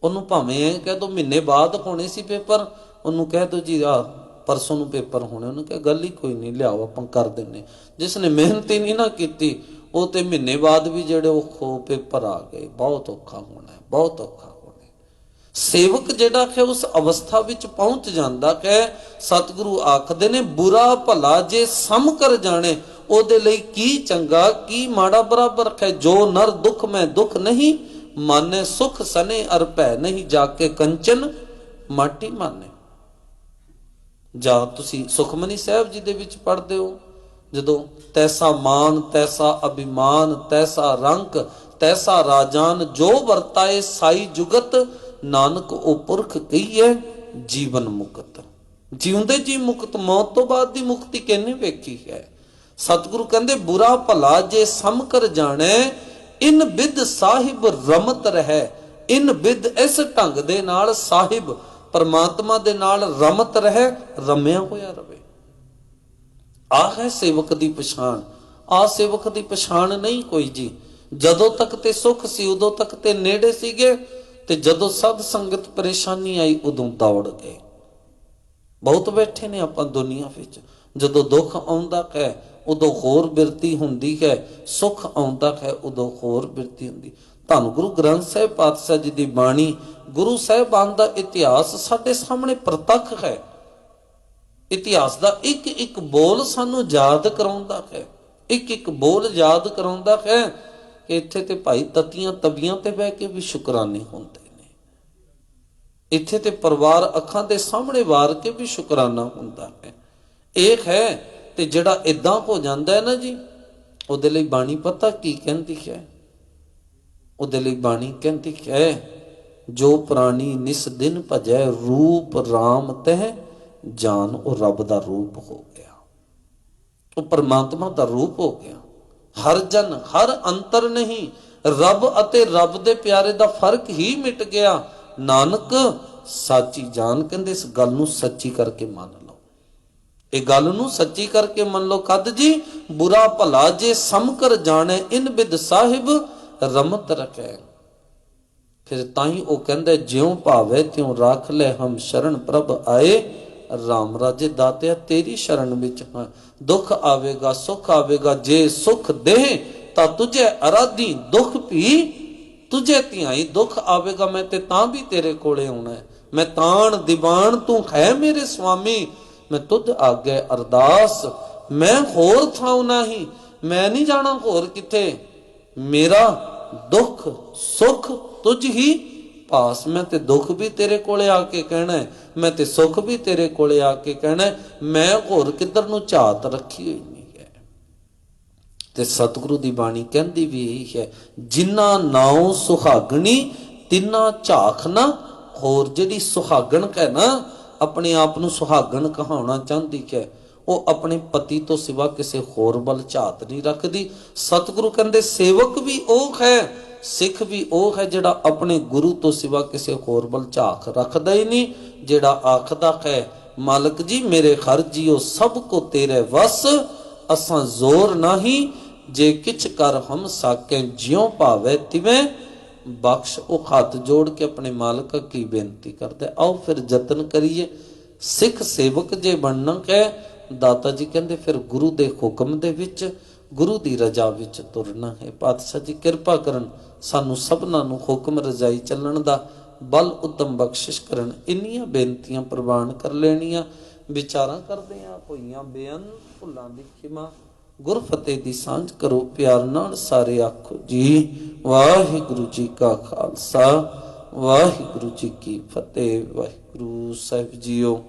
ਉਹਨੂੰ ਭਾਵੇਂ ਇਹ ਕਹਿ ਦੋ ਮਹੀਨੇ ਬਾਅਦ ਹੋਣੇ ਸੀ ਪੇਪਰ, ਉਹਨੂੰ ਕਹਿ ਦੋ ਜੀ ਆ ਪਰਸੋਂ ਨੂੰ ਪੇਪਰ ਹੋਣੇ, ਉਹਨੂੰ ਕਹਿ ਗੱਲ ਹੀ ਕੋਈ ਨਹੀਂ, ਲਿਆਓ ਆਪਾਂ ਕਰ ਦਿੰਨੇ। ਜਿਸਨੇ ਮਿਹਨਤ ਹੀ ਨਹੀਂ ਨਾ ਕੀਤੀ, ਉਹ ਤੇ ਮਹੀਨੇ ਬਾਅਦ ਵੀ ਜਿਹੜੇ ਉਹ ਪੇਪਰ ਆ ਗਏ, ਬਹੁਤ ਔਖਾ ਹੋਣਾ ਹੈ, ਬਹੁਤ ਔਖਾ ਹੋਣਾ ਹੈ। ਸੇਵਕ ਜਿਹੜਾ ਹੈ ਉਸ ਅਵਸਥਾ ਵਿੱਚ ਪਹੁੰਚ ਜਾਂਦਾ ਹੈ। ਸਤਿਗੁਰੂ ਆਖਦੇ ਨੇ ਬੁਰਾ ਭਲਾ ਜੇ ਸਮ ਕਰ ਜਾਣੇ, ਉਹਦੇ ਲਈ ਕੀ ਚੰਗਾ ਕੀ ਮਾੜਾ ਬਰਾਬਰ ਹੈ। ਜੋ ਨਰ ਦੁੱਖ ਮੈਂ ਦੁੱਖ ਨਹੀਂ ਮਾਨੇ, ਸੁਖ ਸਨੇ ਅਰ ਭੈ ਨਹੀਂ, ਜਾ ਕੇ ਕੰਚਨ ਮਾਟੀ ਮਾਨੇ। ਜਾਂ ਤੁਸੀਂ ਸੁਖਮਨੀ ਸਾਹਿਬ ਜੀ ਦੇ ਵਿੱਚ ਪੜ੍ਹਦੇ ਹੋ, ਜਦੋਂ ਤੈਸਾ ਮਾਨ ਤੈਸਾ ਅਭਿਮਾਨ ਤੈਸਾ ਰੰਕ ਤੈਸਾ ਰਾਜਾਨ, ਜੋ ਵਰਤਾਏ ਸਾਈ ਜੁਗਤ, ਨਾਨਕ ਉਹ ਪੁਰਖ ਕਹੀਏ ਜੀਵਨ ਮੁਕਤ। ਜਿਉਂਦੇ ਜੀ ਮੁਕਤ, ਮੌਤ ਤੋਂ ਬਾਅਦ ਦੀ ਮੁਕਤੀ ਕਿਹਨੇ ਵੇਖੀ ਹੈ। ਸਤਿਗੁਰੂ ਕਹਿੰਦੇ ਬੁਰਾ ਭਲਾ ਜੇ ਸਮ ਕਰ ਜਾਣੈ, ਇਨ ਬਿਦ ਸਾਹਿਬ ਰਮਤ ਰਹਿ। ਇਨ ਬਿਦ ਇਸ ਢੰਗ ਦੇ ਨਾਲ ਸਾਹਿਬ ਪਰਮਾਤਮਾ ਦੇ ਨਾਲ ਰਮਤ ਰਹਿ, ਰਮਿਆ ਹੋਇਆ ਰਵੇ। ਆਹ ਹੈ ਸੇਵਕ ਦੀ ਪਛਾਣ। ਆ ਸੇਵਕ ਦੀ ਪਛਾਣ ਨਹੀਂ ਕੋਈ ਜੀ। ਜਦੋਂ ਤੱਕ ਤੇ ਸੁੱਖ ਸੀ ਉਦੋਂ ਤੱਕ ਤੇ ਨੇੜੇ ਸੀਗੇ, ਤੇ ਜਦੋਂ ਸਾਧ ਸੰਗਤ ਪਰੇਸ਼ਾਨੀ ਆਈ ਉਦੋਂ ਦੌੜ ਗਏ। ਬਹੁਤ ਬੈਠੇ ਨੇ ਆਪਾਂ ਦੁਨੀਆ ਵਿੱਚ, ਜਦੋਂ ਦੁੱਖ ਆਉਂਦਾ ਹੈ ਉਦੋਂ ਹੋਰ ਬਿਰਤੀ ਹੁੰਦੀ ਹੈ, ਸੁੱਖ ਆਉਂਦਾ ਹੈ ਉਦੋਂ ਹੋਰ ਬਿਰਤੀ ਹੁੰਦੀ। ਧੰਨ ਗੁਰੂ ਗ੍ਰੰਥ ਸਾਹਿਬ ਪਾਤਸ਼ਾਹ ਜੀ ਦੀ ਬਾਣੀ, ਗੁਰੂ ਸਾਹਿਬਾਨ ਦਾ ਇਤਿਹਾਸ ਸਾਡੇ ਸਾਹਮਣੇ ਪ੍ਰਤੱਖ ਹੈ। ਇਤਿਹਾਸ ਦਾ ਇੱਕ ਇੱਕ ਬੋਲ ਸਾਨੂੰ ਯਾਦ ਕਰਾਉਂਦਾ ਹੈ, ਇੱਕ ਇੱਕ ਬੋਲ ਯਾਦ ਕਰਾਉਂਦਾ ਹੈ ਕਿ ਇੱਥੇ ਤੇ ਭਾਈ ਤਤੀਆਂ ਤਵੀਆਂ ਤੇ ਬਹਿ ਕੇ ਵੀ ਸ਼ੁਕਰਾਨੇ ਹੁੰਦੇ ਨੇ, ਇੱਥੇ ਤੇ ਪਰਿਵਾਰ ਅੱਖਾਂ ਦੇ ਸਾਹਮਣੇ ਵਾਰ ਕੇ ਵੀ ਸ਼ੁਕਰਾਨਾ ਹੁੰਦਾ ਹੈ। ਇਹ ਹੈ। ਤੇ ਜਿਹੜਾ ਇਦਾਂ ਹੋ ਜਾਂਦਾ ਹੈ ਨਾ ਜੀ, ਉਹਦੇ ਲਈ ਬਾਣੀ ਪਤਾ ਕੀ ਕਹਿੰਦੀ ਹੈ। ਉਹਦੇ ਲਈ ਬਾਣੀ ਕਹਿੰਦੀ ਹੈ, ਜੋ ਪ੍ਰਾਣੀ ਨਿਸ ਦਿਨ ਭਜੈ ਰੂਪ ਰਾਮ ਤਹਿ ਜਾਨ, ਉਹ ਰੱਬ ਦਾ ਰੂਪ ਹੋ ਗਿਆ, ਉਹ ਪਰਮਾਤਮਾ ਦਾ ਰੂਪ ਹੋ ਗਿਆ। ਹਰ ਜਨ ਹਰ ਅੰਤਰ ਨਹੀਂ, ਰੱਬ ਅਤੇ ਰੱਬ ਦੇ ਪਿਆਰੇ ਦਾ ਫਰਕ ਹੀ ਮਿਟ ਗਿਆ। ਨਾਨਕ ਸਾਚੀ ਜਾਨ, ਕਹਿੰਦੇ ਇਸ ਗੱਲ ਨੂੰ ਸੱਚੀ ਕਰਕੇ ਮੰਨ ਲਓ। ਇਹ ਗੱਲ ਨੂੰ ਸੱਚੀ ਕਰਕੇ ਮੰਨ ਲਓ। ਕਦ ਜੀ? ਬੁਰਾ ਭਲਾ ਜੇ ਸਮ ਕਰ ਜਾਣੇ, ਇਨ ਬਿਦ ਸਾਹਿਬ ਰਮਤ ਰਖੈ। ਫਿਰ ਤਾਂ ਹੀ ਉਹ ਕਹਿੰਦਾ ਜਿਉਂ ਭਾਵੇ ਤਿਉਂ ਰੱਖ ਲੈ ਹਮ ਸ਼ਰਨ ਪ੍ਰਭ ਆਏ, ਰਾਮ ਰਾਜੇ ਦਾਤਿਆ ਤੇਰੀ ਸ਼ਰਨ ਵਿੱਚ ਹਾਂ। ਦੁੱਖ ਆਵੇਗਾ ਸੁੱਖ ਆਵੇਗਾ, ਜੇ ਸੁੱਖ ਦੇ ਤਾਂ ਤੁਝੇ ਅਰਾਧੀ, ਦੁੱਖ ਵੀ ਤੁਝੇ ਧਿਆਈ। ਦੁੱਖ ਆਵੇਗਾ ਮੈਂ ਤੇ ਤਾਂ ਵੀ ਤੇਰੇ ਕੋਲੇ ਆਉਣਾ ਹੈ। ਮੈਂ ਤਾਣ ਦੀਵਾਨ ਤੂੰ ਹੈ ਮੇਰੇ ਸੁਆਮੀ, ਮੈਂ ਤੁਧ ਆਗੇ ਅਰਦਾਸ। ਮੈਂ ਹੋਰ ਥਾਉ ਨਹੀਂ, ਮੈਂ ਨਹੀਂ ਜਾਣਾ ਹੋਰ ਕਿਤੇ। ਮੇਰਾ ਦੁੱਖ ਸੁੱਖ ਤੁਝ ਹੀ ਪਾਸ। ਮੈਂ ਤੇ ਦੁੱਖ ਵੀ ਤੇਰੇ ਕੋਲੇ ਆ ਕੇ ਕਹਿਣਾ, ਮੈਂ ਤੇ ਸੁੱਖ ਵੀ ਤੇਰੇ ਕੋਲੇ ਆ ਕੇ ਕਹਿਣਾ। ਮੈਂ ਹੋਰ ਕਿੱਧਰ ਨੂੰ ਝਾਤ ਰੱਖੀ ਹੋਈ ਨਹੀਂ ਹੈ। ਤੇ ਸਤਿਗੁਰੂ ਦੀ ਬਾਣੀ ਕਹਿੰਦੀ ਵੀ ਇਹੀ ਹੈ, ਜਿਨ੍ਹਾਂ ਨਾਉ ਸੁਹਾਗਣੀ ਤਿੰਨਾ ਝਾਖ ਨਾ ਹੋਰ। ਜਿਹੜੀ ਸੁਹਾਗਣ ਹੈ ਨਾ, ਆਪਣੇ ਆਪ ਨੂੰ ਸੁਹਾਗਣ ਕਹਾਉਣਾ ਚਾਹੁੰਦੀ ਹੈ, ਉਹ ਆਪਣੇ ਪਤੀ ਤੋਂ ਸਿਵਾ ਕਿਸੇ ਹੋਰ ਵੱਲ ਝਾਤ ਨਹੀਂ ਰੱਖਦੀ। ਸਤਿਗੁਰੂ ਕਹਿੰਦੇ ਸੇਵਕ ਵੀ ਉਹ ਹੈ, ਸਿੱਖ ਵੀ ਉਹ ਹੈ ਜਿਹੜਾ ਆਪਣੇ ਗੁਰੂ ਤੋਂ ਸਿਵਾ ਕਿਸੇ ਹੋਰ ਵੱਲ ਝਾਕ ਰੱਖਦਾ ਹੀ ਨਹੀਂ। ਜਿਹੜਾ ਆਖਦਾ ਹੈ ਮਾਲਕ ਜੀ ਮੇਰੇ ਹਰ ਜੀਓ ਸਭ ਕੋ ਤੇਰੇ ਵਸ, ਅਸਾਂ ਜ਼ੋਰ ਨਹੀਂ ਜੇ ਕਿਛ ਕਰ ਹਮ ਸਾਕੇ, ਜਿਉਂ ਭਾਵੇ ਤਿਵੇਂ ਬਖਸ਼। ਉਹ ਹੱਥ ਜੋੜ ਕੇ ਆਪਣੇ ਮਾਲਕ ਕੀ ਬੇਨਤੀ ਕਰਦਾ। ਆਓ ਫਿਰ ਯਤਨ ਕਰੀਏ। ਸਿੱਖ ਸੇਵਕ ਜੇ ਬਣਨਾ ਹੈ, ਦਾਤਾ ਜੀ ਕਹਿੰਦੇ ਫਿਰ ਗੁਰੂ ਦੇ ਹੁਕਮ ਦੇ ਵਿੱਚ, ਗੁਰੂ ਦੀ ਰਜ਼ਾ ਵਿੱਚ ਤੁਰਨਾ ਹੈ। ਪਾਤਸ਼ਾਹ ਜੀ ਕਿਰਪਾ ਕਰਨ, ਸਾਨੂੰ ਸਭਨਾਂ ਨੂੰ ਹੁਕਮ ਰਜ਼ਾਈ ਚੱਲਣ ਦਾ ਬਲ ਉਦਮ ਬਖਸ਼ਿਸ਼ ਕਰਨ। ਇੰਨੀਆਂ ਬੇਨਤੀਆਂ ਪ੍ਰਵਾਨ ਕਰ ਲੈਣੀਆਂ। ਵਿਚਾਰਾਂ ਕਰਦੇ ਆ ਹੋਈਆਂ ਬੇਅੰਤ ਭੁੱਲਾਂ ਦੀ ਖਿਮਾ। ਗੁਰ ਫਤਿਹ ਦੀ ਸਾਂਝ ਕਰੋ ਪਿਆਰ ਨਾਲ ਸਾਰੇ ਆਖੋ ਜੀ ਵਾਹਿਗੁਰੂ ਜੀ ਕਾ ਖਾਲਸਾ ਵਾਹਿਗੁਰੂ ਜੀ ਕੀ ਫਤਿਹ। ਵਾਹਿਗੁਰੂ ਸਾਹਿਬ ਜੀਓ।